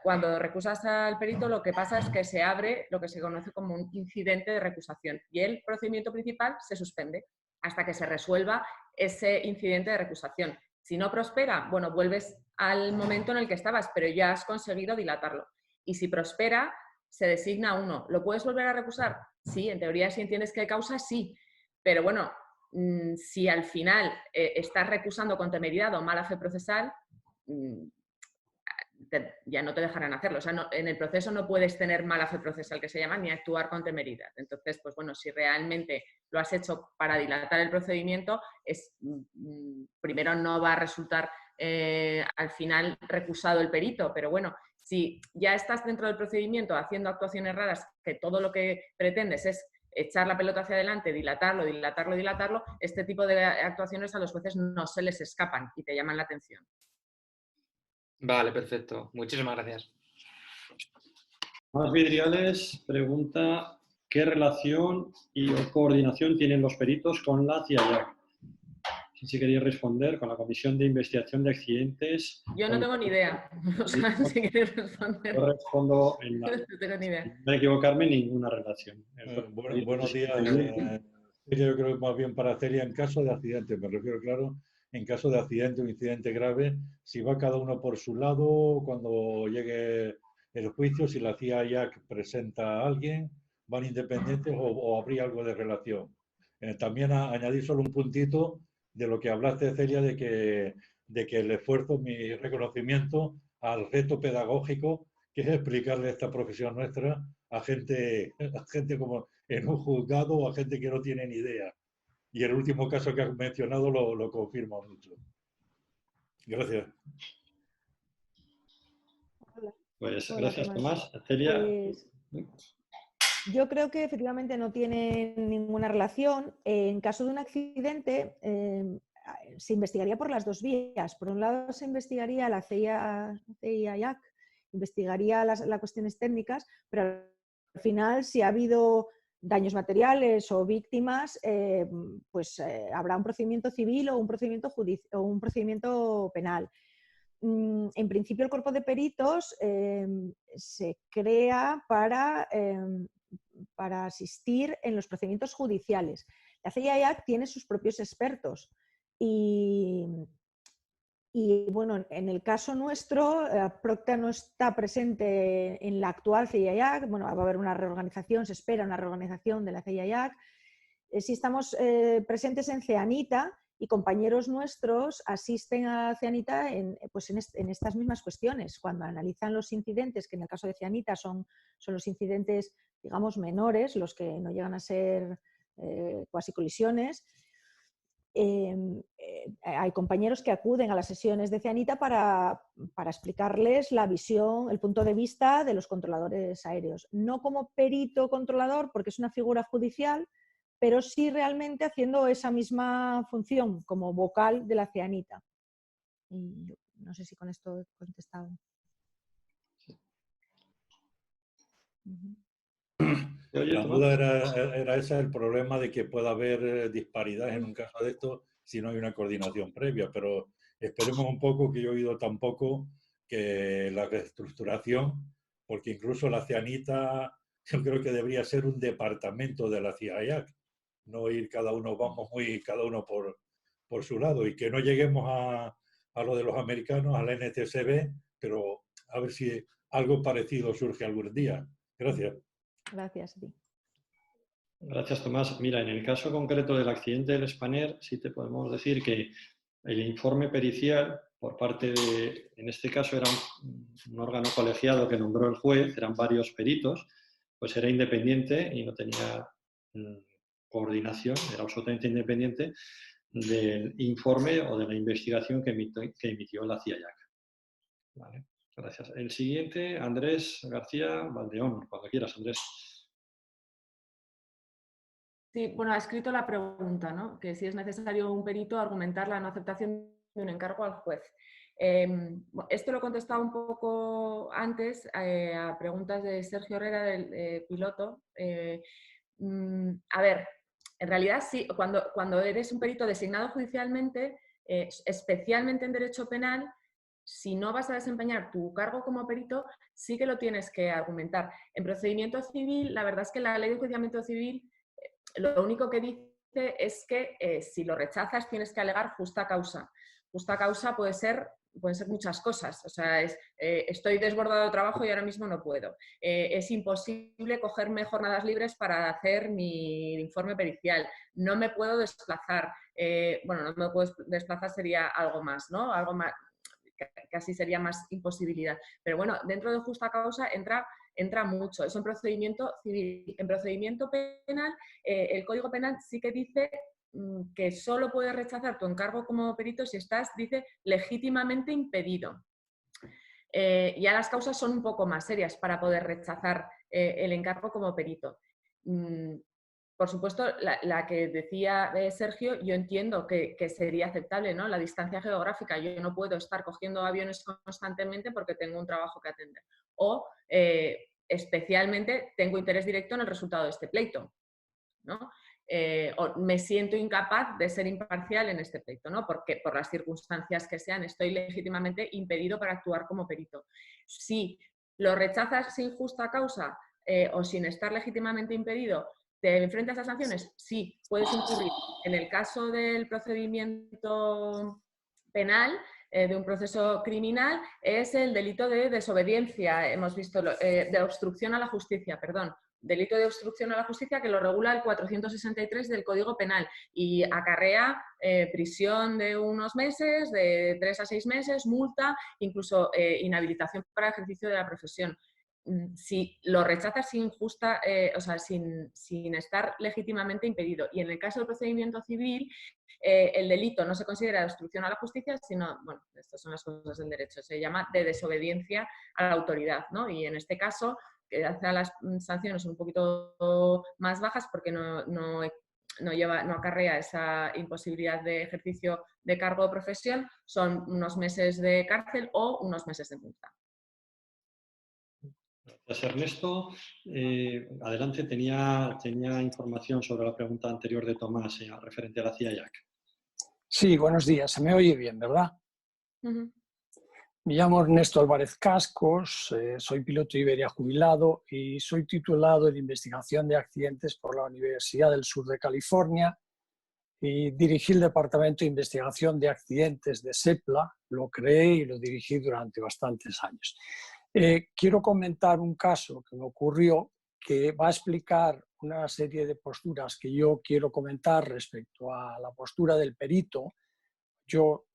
cuando recusas al perito lo que pasa es que se abre lo que se conoce como un incidente de recusación y el procedimiento principal se suspende hasta que se resuelva ese incidente de recusación. Si no prospera, bueno, vuelves al momento en el que estabas, pero ya has conseguido dilatarlo. Y si prospera, se designa uno. ¿Lo puedes volver a recusar? Sí, en teoría, si entiendes que hay causa, sí. Pero bueno, si al final estás recusando con temeridad o mala fe procesal, ya no te dejarán hacerlo. O sea, en el proceso no puedes tener mala fe procesal, que se llama, ni actuar con temeridad. Entonces, pues bueno, si realmente lo has hecho para dilatar el procedimiento, primero no va a resultar al final recusado el perito, pero bueno, si ya estás dentro del procedimiento haciendo actuaciones raras, que todo lo que pretendes es echar la pelota hacia adelante, dilatarlo, este tipo de actuaciones a los jueces no se les escapan y te llaman la atención. Vale, perfecto. Muchísimas gracias. Más Vidriales pregunta ¿qué relación o coordinación tienen los peritos con la CIAIAC? Si quería responder con la Comisión de Investigación de Accidentes. Yo no tengo ni idea. O sea, si quieres responder. Yo respondo no tengo ni idea. No equivocarme, ninguna relación. Buenos días. Yo creo que más bien para Celia, en caso de accidente, me refiero, claro, en caso de accidente o incidente grave, si va cada uno por su lado, cuando llegue el juicio, si la CIAIAC presenta a alguien, van independientes o habría algo de relación. También añadir solo un puntito de lo que hablaste, Celia, de que el esfuerzo, mi reconocimiento al reto pedagógico que es explicarle esta profesión nuestra a gente como en un juzgado o a gente que no tiene ni idea. Y el último caso que has mencionado lo confirma mucho. Gracias. Pues gracias, Tomás. Celia. Pues, yo creo que efectivamente no tiene ninguna relación. En caso de un accidente, se investigaría por las dos vías. Por un lado, se investigaría la CIAIAC, investigaría las cuestiones técnicas, pero al final, si ha habido daños materiales o víctimas, habrá un procedimiento civil o un procedimiento penal. En principio, el cuerpo de peritos se crea para asistir en los procedimientos judiciales. La CIAIAC tiene sus propios expertos y bueno, en el caso nuestro, Procta no está presente en la actual CIAIAC. Bueno, va a haber una reorganización, se espera una reorganización de la CIAIAC. Sí estamos presentes en CEANITA y compañeros nuestros asisten a CEANITA en estas mismas cuestiones. Cuando analizan los incidentes, que en el caso de CEANITA son los incidentes, digamos, menores, los que no llegan a ser cuasi colisiones, hay compañeros que acuden a las sesiones de Cianita para explicarles la visión, el punto de vista de los controladores aéreos. No como perito controlador, porque es una figura judicial, pero sí realmente haciendo esa misma función como vocal de la Cianita. Y no sé si con esto he contestado. La duda era ese, el problema de que pueda haber disparidades en un caso de esto si no hay una coordinación previa, pero esperemos un poco, que yo he oído tampoco que la reestructuración, porque incluso la Cianita yo creo que debería ser un departamento de la CIAIAC, no ir cada uno, vamos muy cada uno por su lado, y que no lleguemos a lo de los americanos, a la NTSB, pero a ver si algo parecido surge algún día. Gracias. Gracias a ti. Gracias, Tomás. Mira, en el caso concreto del accidente del Spanair, sí te podemos decir que el informe pericial, por parte de, en este caso era un órgano colegiado que nombró el juez, eran varios peritos, pues era independiente y no tenía coordinación, era absolutamente independiente del informe o de la investigación que emitió la CIAIAC. Vale, gracias. El siguiente, Andrés García Valdeón. Cuando quieras, Andrés. Sí, bueno, ha escrito la pregunta, ¿no? Que si es necesario un perito argumentar la no aceptación de un encargo al juez. Esto lo he contestado un poco antes a preguntas de Sergio Herrera, del piloto. A ver, en realidad sí, cuando eres un perito designado judicialmente, especialmente en derecho penal, si no vas a desempeñar tu cargo como perito, sí que lo tienes que argumentar. En procedimiento civil, la verdad es que la ley de enjuiciamiento civil lo único que dice es que si lo rechazas tienes que alegar justa causa. Justa causa pueden ser muchas cosas. O sea, estoy desbordado de trabajo y ahora mismo no puedo. Es imposible cogerme jornadas libres para hacer mi informe pericial. No me puedo desplazar. Bueno, no me puedo desplazar sería algo más, ¿no? Algo más, casi sería más imposibilidad. Pero bueno, dentro de justa causa entra mucho. Eso en procedimiento civil. En procedimiento penal, el Código Penal sí que dice que solo puedes rechazar tu encargo como perito si estás, dice, legítimamente impedido. Ya las causas son un poco más serias para poder rechazar el encargo como perito. Por supuesto, la que decía Sergio, yo entiendo que sería aceptable, ¿no? La distancia geográfica. Yo no puedo estar cogiendo aviones constantemente porque tengo un trabajo que atender. O, especialmente, tengo interés directo en el resultado de este pleito, ¿no? O me siento incapaz de ser imparcial en este pleito, ¿no? Porque por las circunstancias que sean, estoy legítimamente impedido para actuar como perito. Si lo rechazas sin justa causa o sin estar legítimamente impedido, ¿te enfrentas a sanciones? Sí, puedes incurrir. En el caso del procedimiento penal, de un proceso criminal, es el delito de desobediencia, hemos visto, de obstrucción a la justicia, perdón. Delito de obstrucción a la justicia que lo regula el 463 del Código Penal y acarrea prisión de unos meses, de 3 a 6 meses, multa, incluso inhabilitación para el ejercicio de la profesión. Si lo rechazas sin justa, o sea, sin estar legítimamente impedido. Y en el caso del procedimiento civil, el delito no se considera de obstrucción a la justicia, sino, bueno, estas son las cosas del derecho, se llama de desobediencia a la autoridad, ¿no? Y en este caso, que hace a las sanciones un poquito más bajas porque no acarrea esa imposibilidad de ejercicio de cargo o profesión, son unos meses de cárcel o unos meses de multa. Gracias, Ernesto. Adelante, tenía información sobre la pregunta anterior de Tomás referente a la CIAIAC. Sí, buenos días. Se me oye bien, ¿verdad? Me llamo Ernesto Álvarez Cascos, soy piloto Iberia jubilado y soy titulado en investigación de accidentes por la Universidad del Sur de California y dirigí el Departamento de Investigación de Accidentes de SEPLA, lo creé y lo dirigí durante bastantes años. Quiero comentar un caso que me ocurrió que va a explicar una serie de posturas que yo quiero comentar respecto a la postura del perito. Yo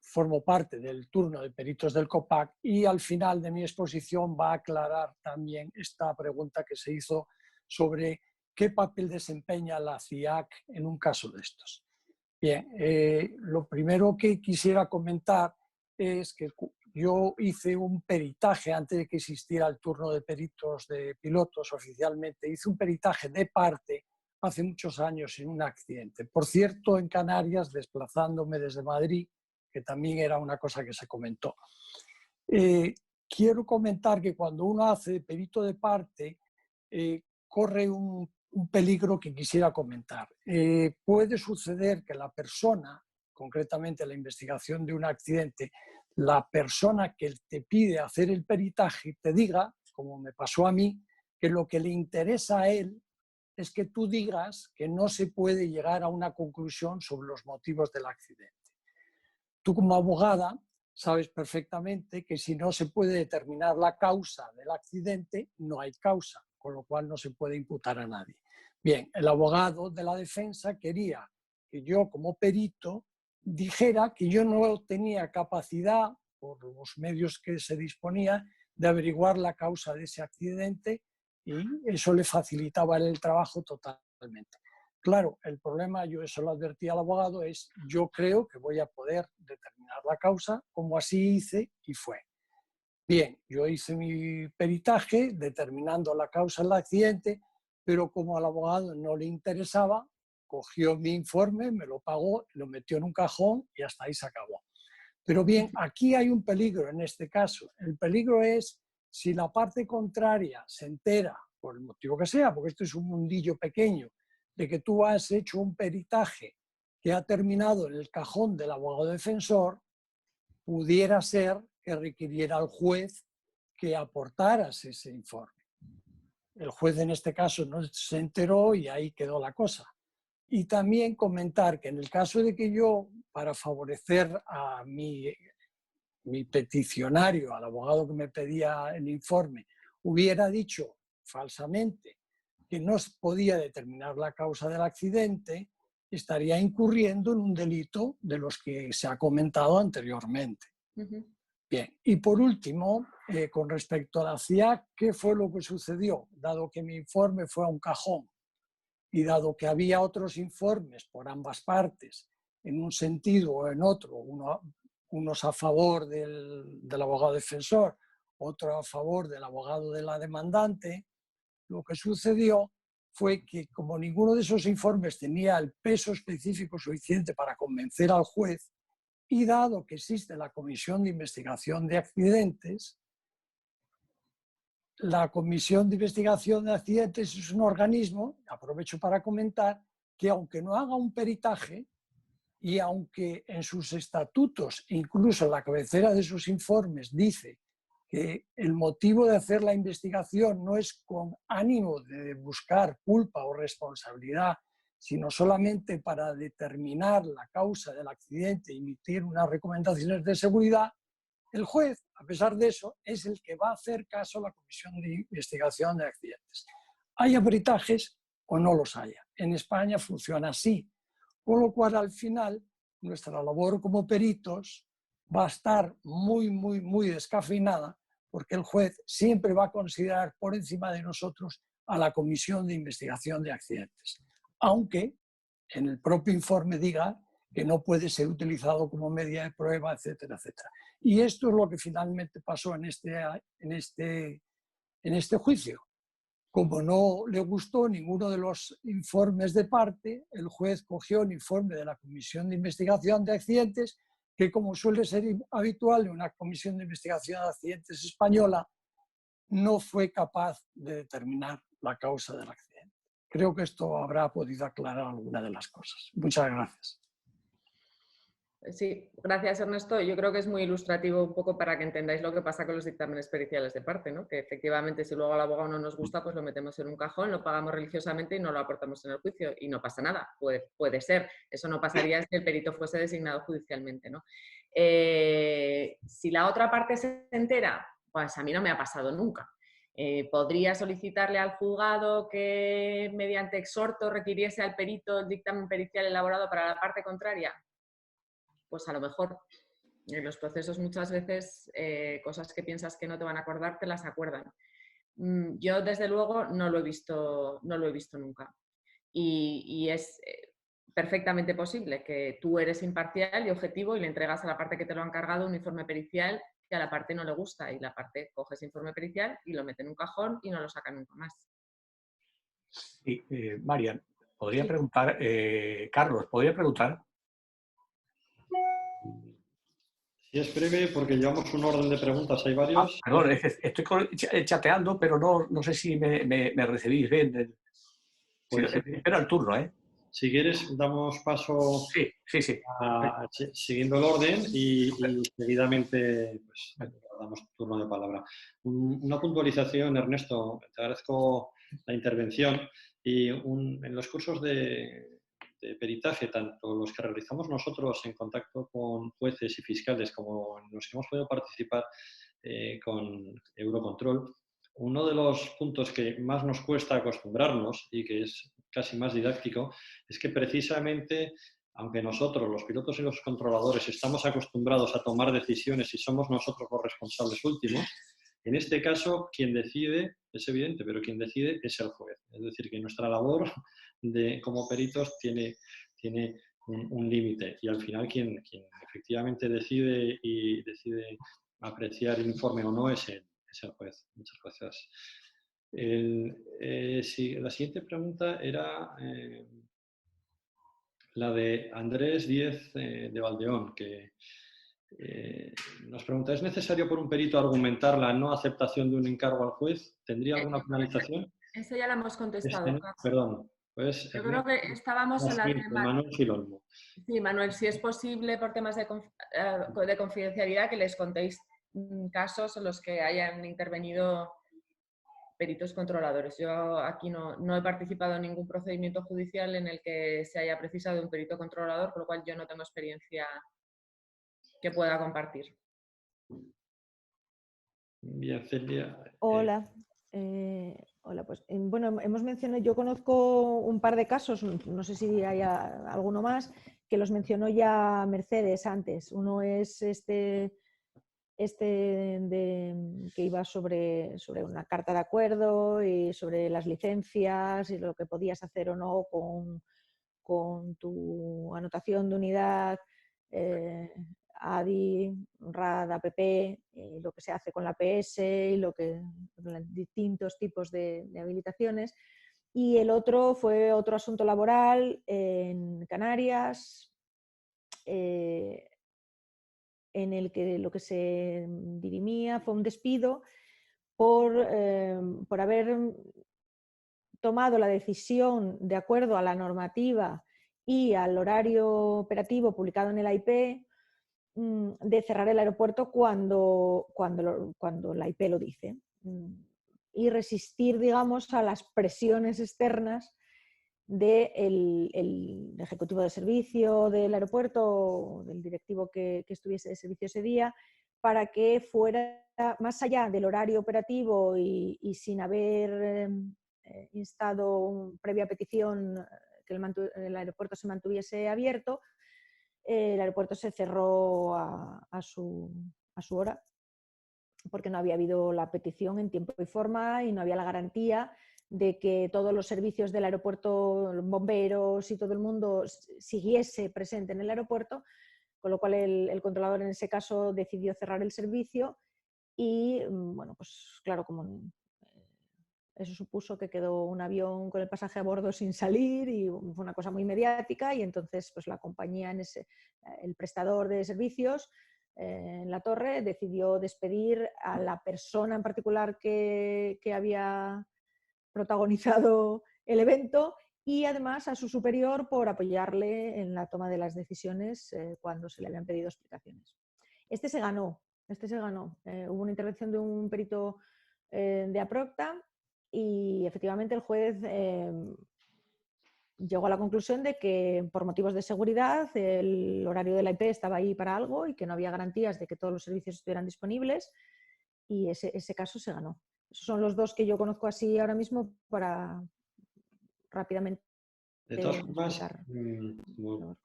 formo parte del turno de peritos del COPAC y al final de mi exposición va a aclarar también esta pregunta que se hizo sobre qué papel desempeña la CIAC en un caso de estos. Bien, lo primero que quisiera comentar es que yo hice un peritaje antes de que existiera el turno de peritos de pilotos oficialmente. Hice un peritaje de parte hace muchos años en un accidente. Por cierto, en Canarias, desplazándome desde Madrid, que también era una cosa que se comentó. Quiero comentar que cuando uno hace perito de parte, corre un peligro que quisiera comentar. Puede suceder que la persona, concretamente la investigación de un accidente, la persona que te pide hacer el peritaje te diga, como me pasó a mí, que lo que le interesa a él es que tú digas que no se puede llegar a una conclusión sobre los motivos del accidente. Tú como abogada sabes perfectamente que si no se puede determinar la causa del accidente, no hay causa, con lo cual no se puede imputar a nadie. Bien, el abogado de la defensa quería que yo como perito dijera que yo no tenía capacidad, por los medios que se disponía, de averiguar la causa de ese accidente y eso le facilitaba el trabajo totalmente. Claro, el problema, yo eso lo advertí al abogado, es yo creo que voy a poder determinar la causa, como así hice y fue. Bien, yo hice mi peritaje determinando la causa del accidente, pero como al abogado no le interesaba, cogió mi informe, me lo pagó, lo metió en un cajón y hasta ahí se acabó. Pero bien, aquí hay un peligro en este caso. El peligro es si la parte contraria se entera, por el motivo que sea, porque esto es un mundillo pequeño, de que tú has hecho un peritaje que ha terminado en el cajón del abogado defensor, pudiera ser que requiriera al juez que aportaras ese informe. El juez en este caso no se enteró y ahí quedó la cosa. Y también comentar que en el caso de que yo, para favorecer a mi peticionario, al abogado que me pedía el informe, hubiera dicho falsamente que no podía determinar la causa del accidente, estaría incurriendo en un delito de los que se ha comentado anteriormente. Bien, y por último, con respecto a la CIAC, ¿qué fue lo que sucedió? Dado que mi informe fue a un cajón y dado que había otros informes por ambas partes, en un sentido o en otro, unos a favor del abogado defensor, otro a favor del abogado de la demandante, lo que sucedió fue que como ninguno de esos informes tenía el peso específico suficiente para convencer al juez, y dado que existe la Comisión de Investigación de Accidentes, la Comisión de Investigación de Accidentes es un organismo, aprovecho para comentar, que aunque no haga un peritaje y aunque en sus estatutos, incluso en la cabecera de sus informes, dice que el motivo de hacer la investigación no es con ánimo de buscar culpa o responsabilidad, sino solamente para determinar la causa del accidente y emitir unas recomendaciones de seguridad, el juez, a pesar de eso, es el que va a hacer caso a la Comisión de Investigación de Accidentes. Haya peritajes o no los haya. En España funciona así, con lo cual al final nuestra labor como peritos va a estar muy descafeinada porque el juez siempre va a considerar por encima de nosotros a la Comisión de Investigación de Accidentes, aunque en el propio informe diga que no puede ser utilizado como media de prueba, etcétera, etcétera. Y esto es lo que finalmente pasó en este juicio. Como no le gustó ninguno de los informes de parte, el juez cogió el informe de la Comisión de Investigación de Accidentes, que como suele ser habitual en una Comisión de Investigación de Accidentes española, no fue capaz de determinar la causa del accidente. Creo que esto habrá podido aclarar alguna de las cosas. Muchas gracias. Sí, gracias Ernesto. Yo creo que es muy ilustrativo un poco para que entendáis lo que pasa con los dictámenes periciales de parte, ¿no? Que efectivamente si luego al abogado no nos gusta, pues lo metemos en un cajón, lo pagamos religiosamente y no lo aportamos en el juicio y no pasa nada. Puede ser. Eso no pasaría si el perito fuese designado judicialmente, ¿no? Si la otra parte se entera, pues a mí no me ha pasado nunca. ¿Podría solicitarle al juzgado que mediante exhorto requiriese al perito el dictamen pericial elaborado para la parte contraria? Pues a lo mejor en los procesos muchas veces cosas que piensas que no te van a acordar, te las acuerdan. Yo desde luego no lo he visto nunca. Y es perfectamente posible que tú eres imparcial y objetivo y le entregas a la parte que te lo ha encargado un informe pericial que a la parte no le gusta, y la parte coge ese informe pericial y lo mete en un cajón y no lo saca nunca más. Sí, Marian, podría Sí. preguntar, Carlos, ¿podría preguntar? Si es breve, porque llevamos un orden de preguntas, hay varios. Perdón, es que estoy chateando, pero no sé si me recibís bien. Pues, Espera el turno, ¿eh? Si quieres, damos paso Sí. siguiendo el orden y seguidamente pues, damos turno de palabra. Una puntualización, Ernesto, te agradezco la intervención. Y en los cursos de peritaje, tanto los que realizamos nosotros en contacto con jueces y fiscales como en los que hemos podido participar con Eurocontrol, uno de los puntos que más nos cuesta acostumbrarnos y que es casi más didáctico es que precisamente, aunque nosotros, los pilotos y los controladores, estamos acostumbrados a tomar decisiones y somos nosotros los responsables últimos, en este caso quien decide, es evidente, pero quien decide es el juez. Es decir, que nuestra labor como peritos tiene un límite y al final quien efectivamente decide apreciar el informe o no es el juez. Muchas gracias. La siguiente pregunta era la de Andrés Díez de Valdeón, que nos pregunta, ¿es necesario por un perito argumentar la no aceptación de un encargo al juez? ¿Tendría alguna penalización? Eso ya lo hemos contestado. Perdón. Pues, yo creo que estábamos en la tema... Manuel Gilolmo. Sí, Manuel, si es posible por temas de confidencialidad que les contéis casos en los que hayan intervenido peritos controladores. Yo aquí no he participado en ningún procedimiento judicial en el que se haya precisado un perito controlador, por lo cual yo no tengo experiencia que pueda compartir. Bien, Celia. Hola. Hola, pues bueno, hemos mencionado, yo conozco un par de casos, no sé si hay alguno más, que los mencionó ya Mercedes antes. Uno es que iba sobre una carta de acuerdo y sobre las licencias y lo que podías hacer o no con tu anotación de unidad, ADI, RAD, APP, lo que se hace con la PS y los distintos tipos de habilitaciones. Y el otro fue otro asunto laboral en Canarias, en el que lo que se dirimía fue un despido por haber tomado la decisión de acuerdo a la normativa y al horario operativo publicado en el AIP de cerrar el aeropuerto cuando la IP lo dice y resistir, digamos, a las presiones externas del ejecutivo de servicio del aeropuerto, del directivo que estuviese de servicio ese día, para que fuera más allá del horario operativo y sin haber instado previa petición que el aeropuerto se mantuviese abierto, el aeropuerto se cerró a su hora, porque no había habido la petición en tiempo y forma y no había la garantía de que todos los servicios del aeropuerto, los bomberos y todo el mundo siguiese presente en el aeropuerto, con lo cual el controlador en ese caso decidió cerrar el servicio y, bueno, pues claro, como eso supuso que quedó un avión con el pasaje a bordo sin salir y fue una cosa muy mediática y entonces pues la compañía, el prestador de servicios en la torre decidió despedir a la persona en particular que había protagonizado el evento y además a su superior por apoyarle en la toma de las decisiones cuando se le habían pedido explicaciones. Este se ganó. Hubo una intervención de un perito de Aprocta y efectivamente el juez llegó a la conclusión de que por motivos de seguridad el horario de la IP estaba ahí para algo y que no había garantías de que todos los servicios estuvieran disponibles y ese caso se ganó. Esos son los dos que yo conozco así ahora mismo para rápidamente. De todas formas,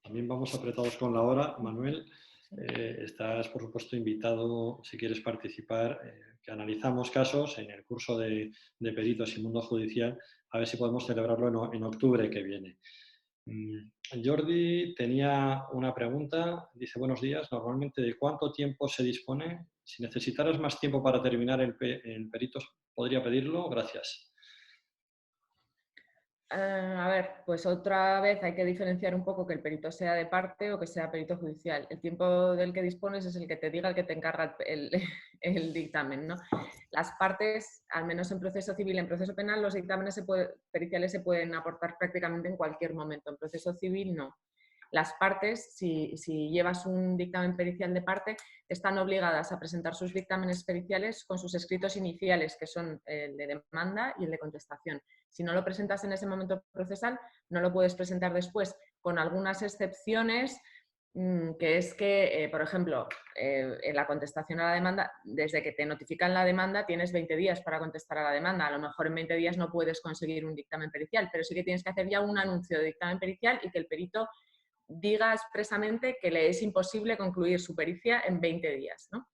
también vamos apretados con la hora, Manuel. Estás, por supuesto, invitado, si quieres participar, que analizamos casos en el curso de peritos y mundo judicial, a ver si podemos celebrarlo en octubre que viene. Jordi tenía una pregunta, dice: buenos días, normalmente ¿de cuánto tiempo se dispone? Si necesitaras más tiempo para terminar el perito, ¿podría pedirlo? Gracias. A ver, pues otra vez hay que diferenciar un poco que el perito sea de parte o que sea perito judicial. El tiempo del que dispones es el que te diga, el que te encarga el dictamen, ¿no? Las partes, al menos en proceso civil, en proceso penal, los dictámenes periciales se pueden aportar prácticamente en cualquier momento. En proceso civil, no. Las partes, si llevas un dictamen pericial de parte, están obligadas a presentar sus dictámenes periciales con sus escritos iniciales, que son el de demanda y el de contestación. Si no lo presentas en ese momento procesal, no lo puedes presentar después, con algunas excepciones, que es que, por ejemplo, en la contestación a la demanda, desde que te notifican la demanda, tienes 20 días para contestar a la demanda. A lo mejor en 20 días no puedes conseguir un dictamen pericial, pero sí que tienes que hacer ya un anuncio de dictamen pericial y que el perito diga expresamente que le es imposible concluir su pericia en 20 días, ¿no?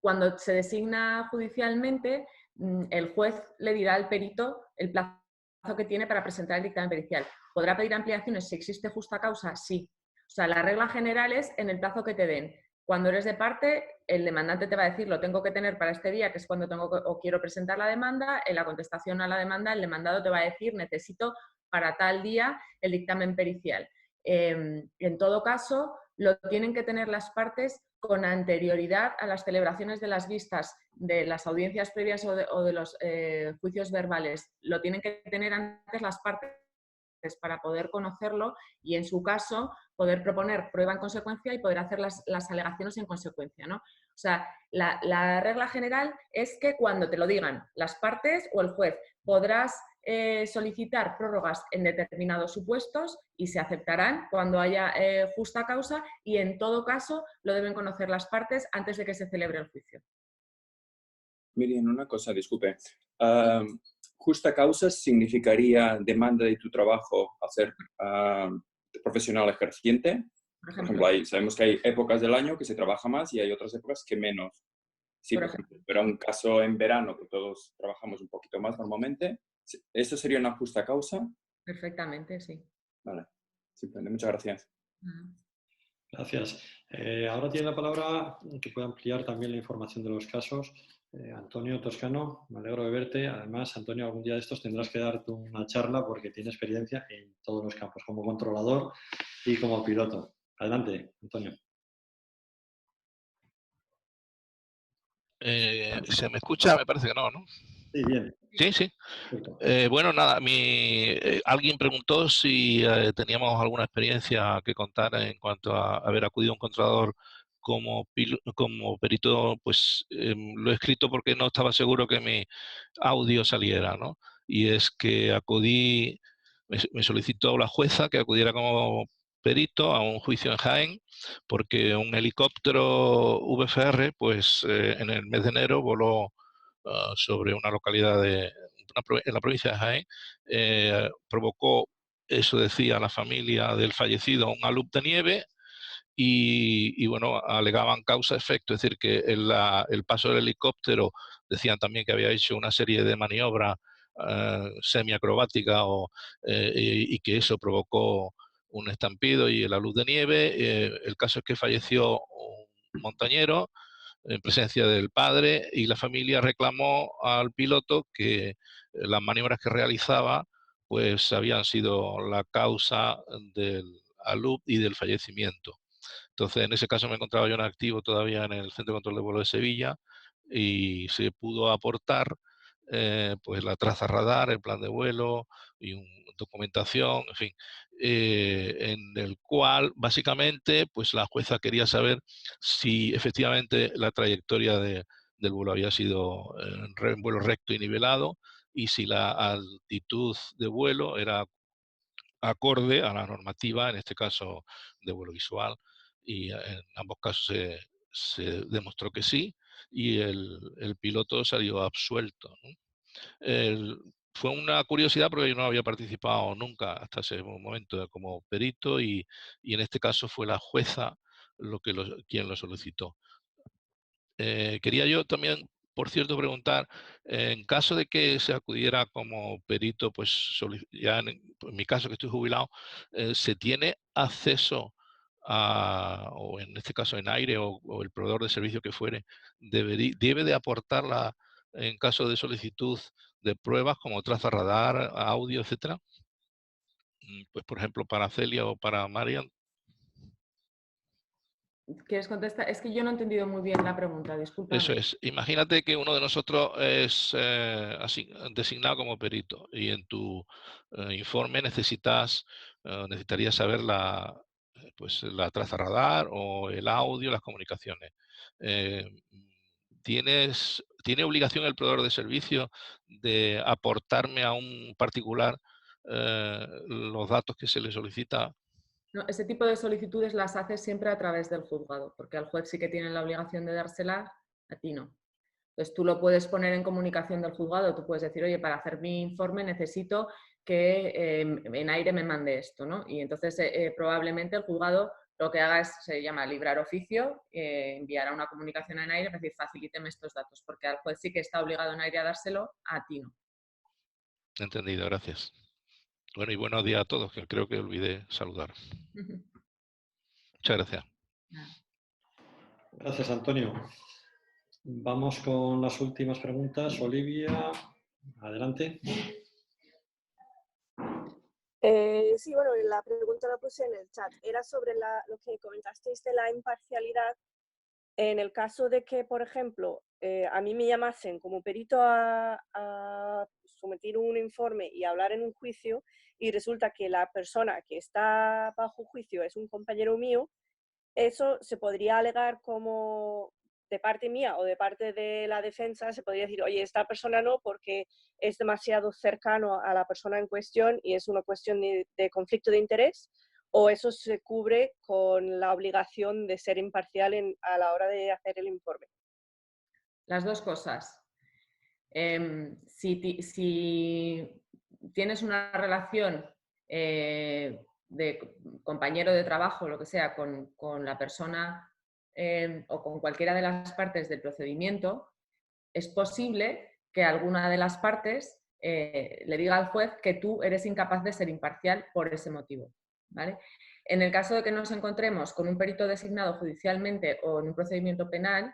Cuando se designa judicialmente, el juez le dirá al perito el plazo que tiene para presentar el dictamen pericial. ¿Podrá pedir ampliaciones si existe justa causa? Sí. O sea, la regla general es en el plazo que te den. Cuando eres de parte, el demandante te va a decir: lo tengo que tener para este día, que es cuando tengo o quiero presentar la demanda. En la contestación a la demanda, el demandado te va a decir: necesito para tal día el dictamen pericial. En todo caso, lo tienen que tener las partes con anterioridad a las celebraciones de las vistas, de las audiencias previas o de los juicios verbales. Lo tienen que tener antes las partes para poder conocerlo y, en su caso, poder proponer prueba en consecuencia y poder hacer las alegaciones en consecuencia, ¿no? O sea, la regla general es que cuando te lo digan las partes o el juez, podrás solicitar prórrogas en determinados supuestos y se aceptarán cuando haya justa causa, y en todo caso lo deben conocer las partes antes de que se celebre el juicio. Miriam, una cosa, disculpe. Justa causa significaría demanda de tu trabajo al ser profesional ejerciente. Por ejemplo, sabemos que hay épocas del año que se trabaja más y hay otras épocas que menos. Sí, por ejemplo, pero un caso en verano, que todos trabajamos un poquito más normalmente, ¿eso sería una justa causa? Perfectamente, sí. Vale, simplemente. Muchas gracias. Gracias. Ahora tiene la palabra, que puede ampliar también la información de los casos, Antonio Toscano. Me alegro de verte. Además, Antonio, algún día de estos tendrás que darte una charla porque tiene experiencia en todos los campos, como controlador y como piloto. Adelante, Antonio. ¿Se me escucha? Me parece que no, ¿no? Sí, bien. Sí, sí. Bueno, nada, alguien preguntó si teníamos alguna experiencia que contar en cuanto a haber acudido a un controlador como perito. Pues lo he escrito porque no estaba seguro que mi audio saliera, ¿no? Y es que acudí, me solicitó la jueza que acudiera como perito a un juicio en Jaén, porque un helicóptero VFR, pues en el mes de enero voló sobre una localidad en la provincia de Jaén, provocó, eso decía la familia del fallecido, un alud de nieve y bueno, alegaban causa-efecto, es decir, que el paso del helicóptero, decían también que había hecho una serie de maniobras semiacrobáticas y que eso provocó un estampido y el alud de nieve. El caso es que falleció un montañero en presencia del padre y la familia reclamó al piloto que las maniobras que realizaba pues habían sido la causa del alud y del fallecimiento. Entonces, en ese caso me encontraba yo en activo todavía en el Centro de Control de Vuelo de Sevilla y se pudo aportar pues la traza radar, el plan de vuelo y documentación, en fin, en el cual básicamente pues la jueza quería saber si efectivamente la trayectoria del vuelo había sido un vuelo recto y nivelado y si la altitud de vuelo era acorde a la normativa, en este caso de vuelo visual, y en ambos casos se demostró que sí, y el piloto salió absuelto, ¿no? Fue una curiosidad porque yo no había participado nunca hasta ese momento como perito y en este caso fue la jueza quien lo solicitó. Quería yo también por cierto, preguntar, en caso de que se acudiera como perito, pues ya en mi caso que estoy jubilado, ¿se tiene acceso o en este caso en aire o el proveedor de servicio que fuere, debe de aportarla en caso de solicitud de pruebas como traza radar, audio, etcétera? Pues por ejemplo para Celia o para Marian. ¿Quieres contestar? Es que yo no he entendido muy bien la pregunta, disculpa. Eso es. Imagínate que uno de nosotros es designado como perito y en tu informe necesitarías saber pues, la traza radar o el audio, las comunicaciones. ¿Tiene obligación el proveedor de servicio de aportarme a un particular los datos que se le solicita? No, ese tipo de solicitudes las haces siempre a través del juzgado, porque al juez sí que tiene la obligación de dársela, a ti no. Entonces tú lo puedes poner en comunicación del juzgado, tú puedes decir, oye, para hacer mi informe necesito que en aire me mande esto, ¿no? Y entonces probablemente el juzgado lo que haga se llama librar oficio, enviará una comunicación en aire, es decir, facilíteme estos datos, porque al juez sí que está obligado en aire a dárselo, a ti no. Entendido, gracias. Bueno, y buenos días a todos, que creo que olvidé saludar. Muchas gracias. Gracias, Antonio. Vamos con las últimas preguntas. Olivia, adelante. Sí, bueno, la pregunta la puse en el chat. Era sobre lo que comentasteis de la imparcialidad. En el caso de que, por ejemplo, a mí me llamasen como perito a someter un informe y hablar en un juicio y resulta que la persona que está bajo juicio es un compañero mío, eso se podría alegar como de parte mía o de parte de la defensa, se podría decir, oye, esta persona no porque es demasiado cercano a la persona en cuestión y es una cuestión de conflicto de interés, o eso se cubre con la obligación de ser imparcial a la hora de hacer el informe. Las dos cosas. Si tienes una relación de compañero de trabajo, lo que sea, con la persona o con cualquiera de las partes del procedimiento, es posible que alguna de las partes le diga al juez que tú eres incapaz de ser imparcial por ese motivo, ¿vale? En el caso de que nos encontremos con un perito designado judicialmente o en un procedimiento penal,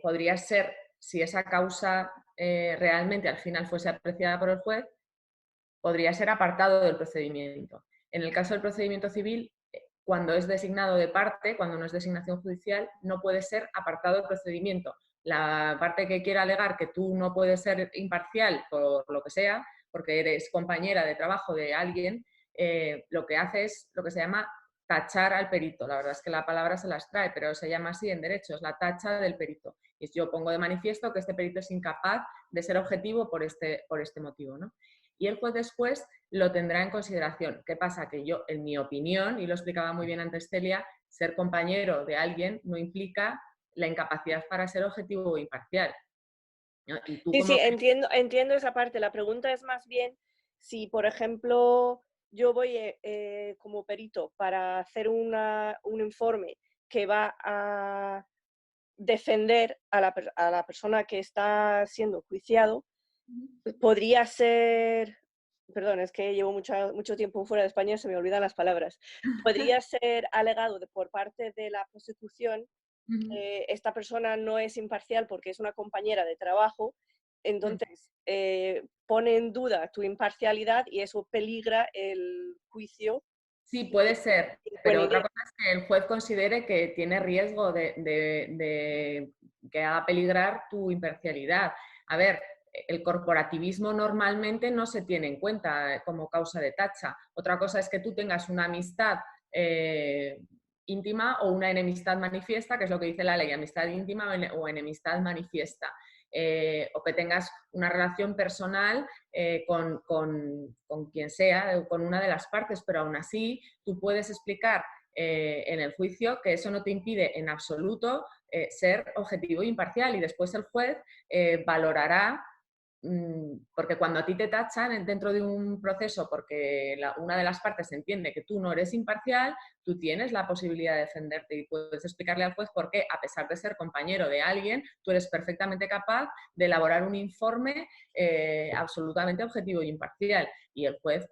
podría ser, si esa causa realmente al final fuese apreciada por el juez, podría ser apartado del procedimiento. En el caso del procedimiento civil, cuando es designado de parte, cuando no es designación judicial, no puede ser apartado del procedimiento. La parte que quiera alegar que tú no puedes ser imparcial por lo que sea, porque eres compañera de trabajo de alguien, lo que hace es lo que se llama tachar al perito. La verdad es que la palabra se las trae, pero se llama así en derecho, es la tacha del perito. Y yo pongo de manifiesto que este perito es incapaz de ser objetivo por este motivo, ¿no? Y el juez después lo tendrá en consideración. ¿Qué pasa? Que yo, en mi opinión, y lo explicaba muy bien antes Celia, ser compañero de alguien no implica la incapacidad para ser objetivo o imparcial. ¿No? Y tú Sí, como... sí, entiendo esa parte. La pregunta es más bien si, por ejemplo, yo voy como perito para hacer un informe que va a defender a la persona que está siendo juiciado, podría ser, perdón, es que llevo mucho tiempo fuera de España, se me olvidan las palabras, podría ser alegado por parte de la prosecución, esta persona no es imparcial porque es una compañera de trabajo, entonces pone en duda tu imparcialidad y eso peligra el juicio. Sí, puede ser, pero otra cosa es que el juez considere que tiene riesgo de que haga peligrar tu imparcialidad. A ver, el corporativismo normalmente no se tiene en cuenta como causa de tacha. Otra cosa es que tú tengas una amistad íntima o una enemistad manifiesta, que es lo que dice la ley, amistad íntima o enemistad manifiesta. O que tengas una relación personal con quien sea, con una de las partes, pero aún así tú puedes explicar en el juicio que eso no te impide en absoluto ser objetivo e imparcial y después el juez valorará porque cuando a ti te tachan dentro de un proceso porque una de las partes entiende que tú no eres imparcial, tú tienes la posibilidad de defenderte y puedes explicarle al juez por qué, a pesar de ser compañero de alguien, tú eres perfectamente capaz de elaborar un informe absolutamente objetivo e imparcial. Y el juez,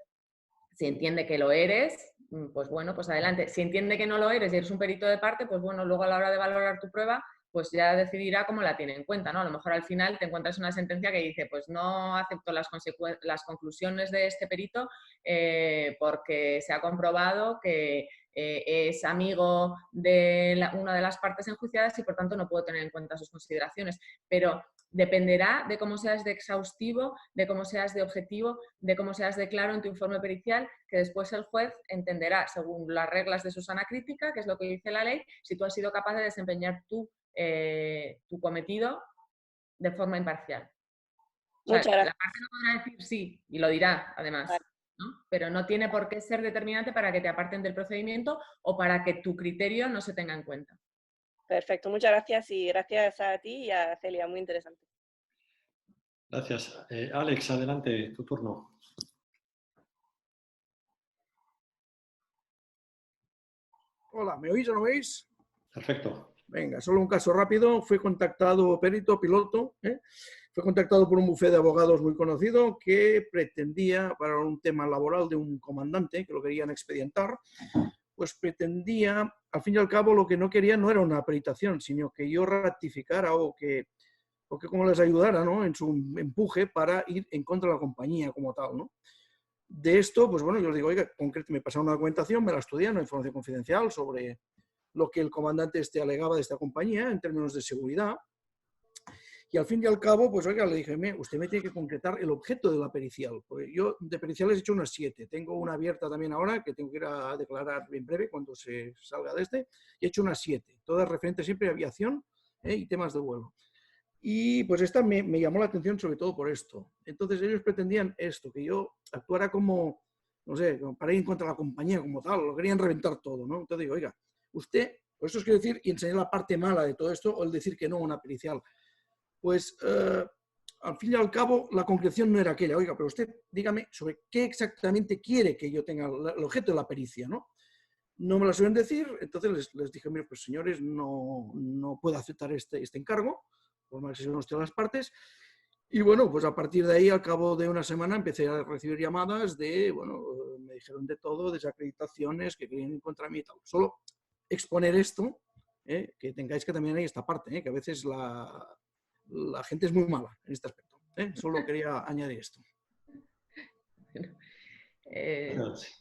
si entiende que lo eres, pues bueno, pues adelante. Si entiende que no lo eres y eres un perito de parte, pues bueno, luego a la hora de valorar tu prueba, pues ya decidirá cómo la tiene en cuenta, ¿no? A lo mejor al final te encuentras una sentencia que dice, pues no acepto las conclusiones de este perito porque se ha comprobado que es amigo de una de las partes enjuiciadas y por tanto no puedo tener en cuenta sus consideraciones. Pero dependerá de cómo seas de exhaustivo, de cómo seas de objetivo, de cómo seas de claro en tu informe pericial, que después el juez entenderá, según las reglas de su sana crítica, que es lo que dice la ley, si tú has sido capaz de desempeñar tu cometido de forma imparcial. O sea, la parte no podrá decir sí, y lo dirá además, ¿no? Pero no tiene por qué ser determinante para que te aparten del procedimiento o para que tu criterio no se tenga en cuenta. Perfecto, muchas gracias y gracias a ti y a Celia, muy interesante. Gracias. Alex, adelante, tu turno. Hola, ¿me oís o no me oís? Perfecto. Venga, solo un caso rápido. Fue contactado, perito, piloto, fue contactado por un bufete de abogados muy conocido que pretendía, para un tema laboral de un comandante, que lo querían expedientar, pues pretendía, al fin y al cabo, lo que no quería no era una peritación, sino que yo ratificara o que como les ayudara, ¿no?, en su empuje para ir en contra de la compañía como tal, ¿no? De esto, pues bueno, yo les digo, oiga, me pasaron una documentación, me la estudian, una información confidencial sobre lo que el comandante alegaba de esta compañía en términos de seguridad. Y al fin y al cabo, pues oiga, le dije, usted me tiene que concretar el objeto de la pericial. Porque yo de periciales he hecho unas 7. Tengo una abierta también ahora, que tengo que ir a declarar en breve cuando se salga de este. Y he hecho unas 7, todas referentes siempre a aviación y temas de vuelo. Y pues esta me llamó la atención sobre todo por esto. Entonces ellos pretendían esto, que yo actuara como, no sé, para ir en contra de la compañía como tal, lo querían reventar todo, ¿no? Entonces digo, oiga, usted, por eso es quiero decir, y enseñar la parte mala de todo esto, o el decir que no a una pericial. Pues al fin y al cabo la concreción no era aquella, oiga, pero usted dígame sobre qué exactamente quiere que yo tenga el objeto de la pericia, ¿no? No me lo suelen decir, entonces les dije, mire, pues señores, no puedo aceptar este encargo, por más que se nos las partes. Y bueno, pues a partir de ahí, al cabo de una semana, empecé a recibir llamadas de, bueno, me dijeron de todo, desacreditaciones, que querían ir contra mí y tal. Solo exponer esto, que tengáis que también hay esta parte, que a veces la gente es muy mala en este aspecto. Solo quería añadir esto.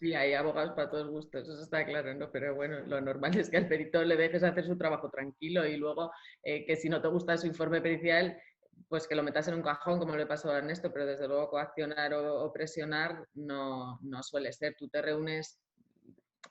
Sí, hay abogados para todos gustos, eso está claro, ¿no? Pero bueno, lo normal es que al perito le dejes hacer su trabajo tranquilo y luego que si no te gusta su informe pericial, pues que lo metas en un cajón, como le pasó a Ernesto, pero desde luego coaccionar o presionar no suele ser. Tú te reúnes,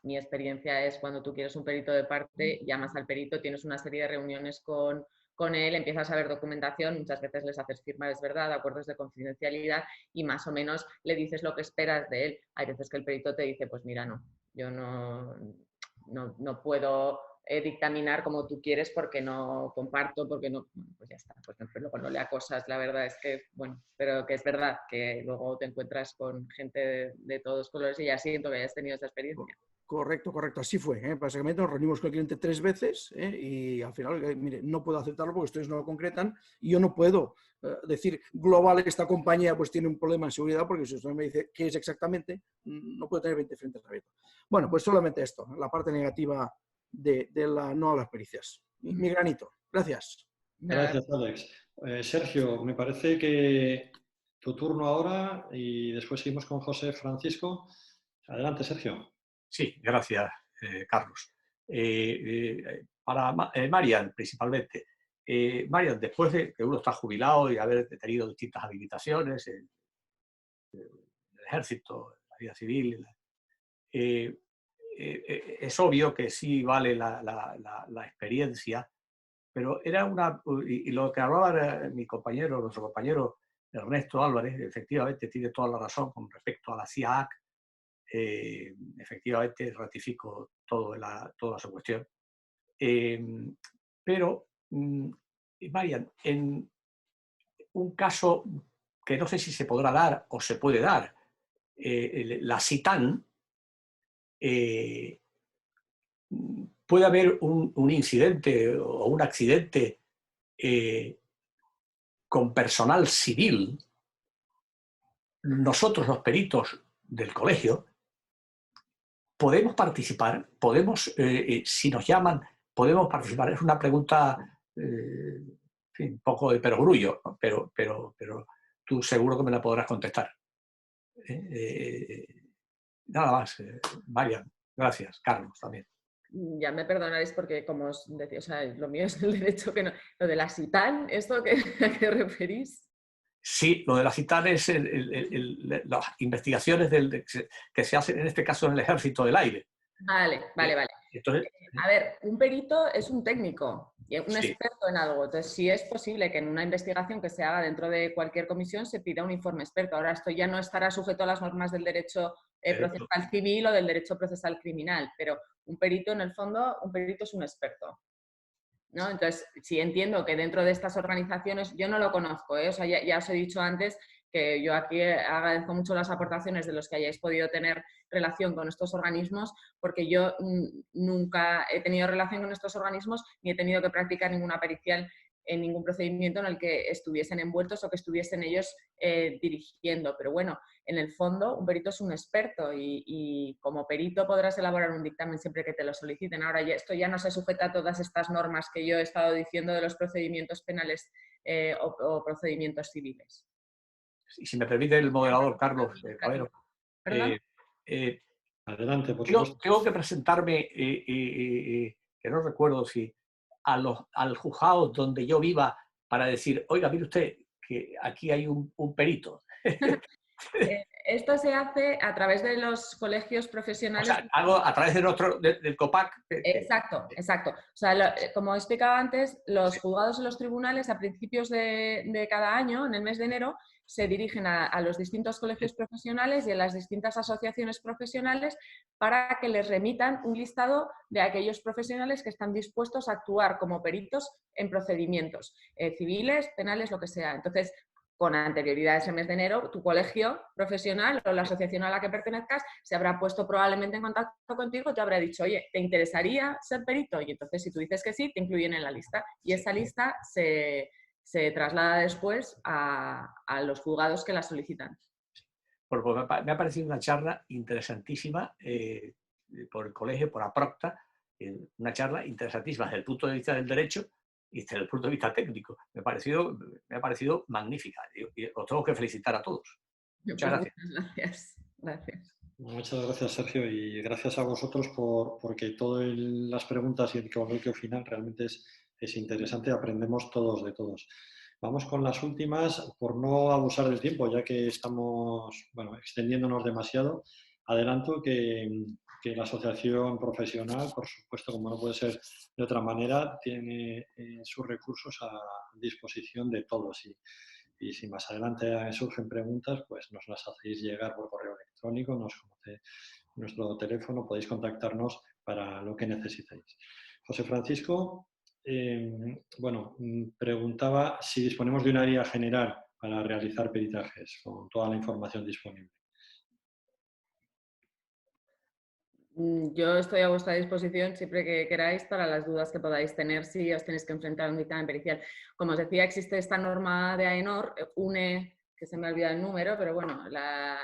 mi experiencia es cuando tú quieres un perito de parte, llamas al perito, tienes una serie de reuniones con él, empiezas a ver documentación, muchas veces les haces firmar, es verdad, acuerdos de confidencialidad y más o menos le dices lo que esperas de él. Hay veces que el perito te dice, pues mira, no, yo no puedo dictaminar como tú quieres porque no comparto, porque no, bueno, pues ya está, pues luego no le acosas, la verdad es que, bueno, pero que es verdad que luego te encuentras con gente de todos colores y ya siento que hayas tenido esa experiencia. Correcto, así fue. Básicamente nos reunimos con el cliente 3 veces y al final, mire, no puedo aceptarlo porque ustedes no lo concretan y yo no puedo decir global esta compañía pues tiene un problema en seguridad porque si usted me dice qué es exactamente, no puedo tener 20 frentes abiertos. Bueno, pues solamente esto, la parte negativa de no a las pericias. Mi granito. Gracias. Gracias, Alex. Sergio, me parece que tu turno ahora y después seguimos con José Francisco. Adelante, Sergio. Sí, gracias, Carlos. Para Marian, principalmente. Marian, después de que uno está jubilado y haber tenido distintas habilitaciones, el ejército, la vida civil, es obvio que sí vale la experiencia, pero era y lo que hablaba nuestro compañero Ernesto Álvarez, efectivamente tiene toda la razón con respecto a la CIAC. Efectivamente ratifico toda su cuestión. Pero, Marian, en un caso que no sé si se podrá dar o se puede dar. La SITAN, puede haber un incidente o un accidente con personal civil. Nosotros, los peritos del colegio, podemos participar, podemos, si nos llaman, podemos participar. Es una pregunta, en fin, un poco de perogrullo, pero tú seguro que me la podrás contestar. Nada más, Marian. Gracias, Carlos, también. Ya me perdonaréis porque, como os decía, o sea, lo mío es el derecho que no... Lo de la SITAN, ¿esto a qué referís? Sí, lo de la CITAN es las investigaciones que se hacen en este caso en el Ejército del Aire. Vale. Entonces, a ver, un perito es un técnico y un sí. experto en algo. Entonces, sí es posible que en una investigación que se haga dentro de cualquier comisión se pida un informe experto. Ahora, esto ya no estará sujeto a las normas del derecho procesal civil o del derecho procesal criminal, pero un perito, en el fondo, un perito es un experto, ¿no? Entonces, sí entiendo que dentro de estas organizaciones, yo no lo conozco, o sea, ya os he dicho antes que yo aquí agradezco mucho las aportaciones de los que hayáis podido tener relación con estos organismos, porque yo nunca he tenido relación con estos organismos ni he tenido que practicar ninguna pericial en ningún procedimiento en el que estuviesen envueltos o que estuviesen ellos dirigiendo. Pero bueno, en el fondo un perito es un experto y como perito podrás elaborar un dictamen siempre que te lo soliciten. Ahora esto ya no se sujeta a todas estas normas que yo he estado diciendo de los procedimientos penales o procedimientos civiles. Y si me permite el moderador, Carlos Cabero. Adelante, por supuesto. Tengo que presentarme, que no recuerdo si al juzgado donde yo viva para decir, oiga, mire usted, que aquí hay un perito. Esto se hace a través de los colegios profesionales. O sea, algo a través del COPAC. Exacto. O sea, como he explicado antes, los juzgados y los tribunales a principios de cada año, en el mes de enero, se dirigen a los distintos colegios profesionales y a las distintas asociaciones profesionales para que les remitan un listado de aquellos profesionales que están dispuestos a actuar como peritos en procedimientos civiles, penales, lo que sea. Entonces, con anterioridad a ese mes de enero, tu colegio profesional o la asociación a la que pertenezcas se habrá puesto probablemente en contacto contigo y te habrá dicho, oye, ¿te interesaría ser perito? Y entonces, si tú dices que sí, te incluyen en la lista. Y esa lista se traslada después a los juzgados que la solicitan. Me ha parecido una charla interesantísima por el colegio, por APROCTA, una charla interesantísima desde el punto de vista del derecho y desde el punto de vista técnico. Me ha parecido magnífica. Y os tengo que felicitar a todos. Muchas gracias. Gracias. Muchas gracias, Sergio, y gracias a vosotros porque todas las preguntas y el coloquio final realmente es interesante. Aprendemos todos de todos. Vamos con las últimas, por no abusar del tiempo, ya que estamos extendiendo demasiado. Adelanto que la asociación profesional, por supuesto, como no puede ser de otra manera, tiene sus recursos a disposición de todos. Y si más adelante surgen preguntas, pues nos las hacéis llegar por correo electrónico, nos conoce nuestro teléfono, podéis contactarnos para lo que necesitéis. José Francisco, preguntaba si disponemos de un área general para realizar peritajes con toda la información disponible. Yo estoy a vuestra disposición siempre que queráis para las dudas que podáis tener si os tenéis que enfrentar a un dictamen pericial. Como os decía, existe esta norma de AENOR, UNE, que se me ha olvidado el número, pero bueno, la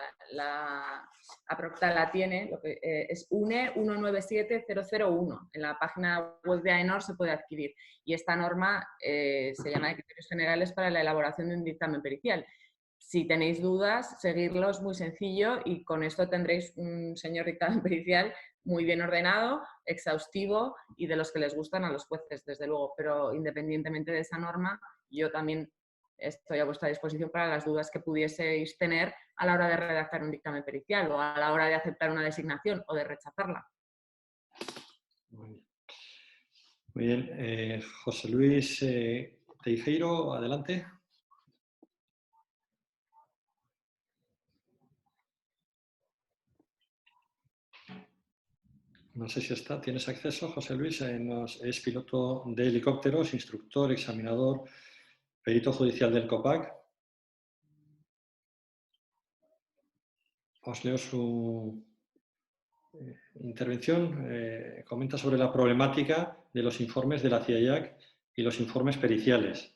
APROCTA la tiene, es UNE 197001. En la página web de AENOR se puede adquirir. Y esta norma se llama de criterios generales para la elaboración de un dictamen pericial. Si tenéis dudas, seguirlo es muy sencillo y con esto tendréis un señor dictamen pericial muy bien ordenado, exhaustivo y de los que les gustan a los jueces, desde luego. Pero independientemente de esa norma, yo también estoy a vuestra disposición para las dudas que pudieseis tener a la hora de redactar un dictamen pericial o a la hora de aceptar una designación o de rechazarla. Muy bien. José Luis Teijeiro, adelante. No sé si está. ¿Tienes acceso, José Luis? Es piloto de helicópteros, instructor, examinador, perito judicial del COPAC. os leo su intervención. Comenta sobre la problemática de los informes de la CIAIAC y los informes periciales.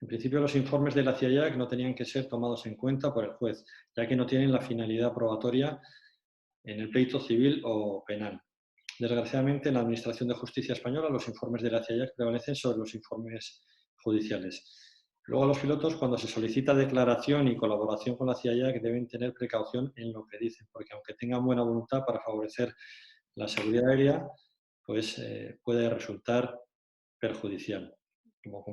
En principio, los informes de la CIAIAC no tenían que ser tomados en cuenta por el juez, ya que no tienen la finalidad probatoria en el pleito civil o penal. Desgraciadamente, en la Administración de Justicia Española, los informes de la CIAIAC prevalecen sobre los informes judiciales. Luego, a los pilotos, cuando se solicita declaración y colaboración con la CIAIAC, deben tener precaución en lo que dicen, porque aunque tengan buena voluntad para favorecer la seguridad aérea, pues puede resultar perjudicial. Como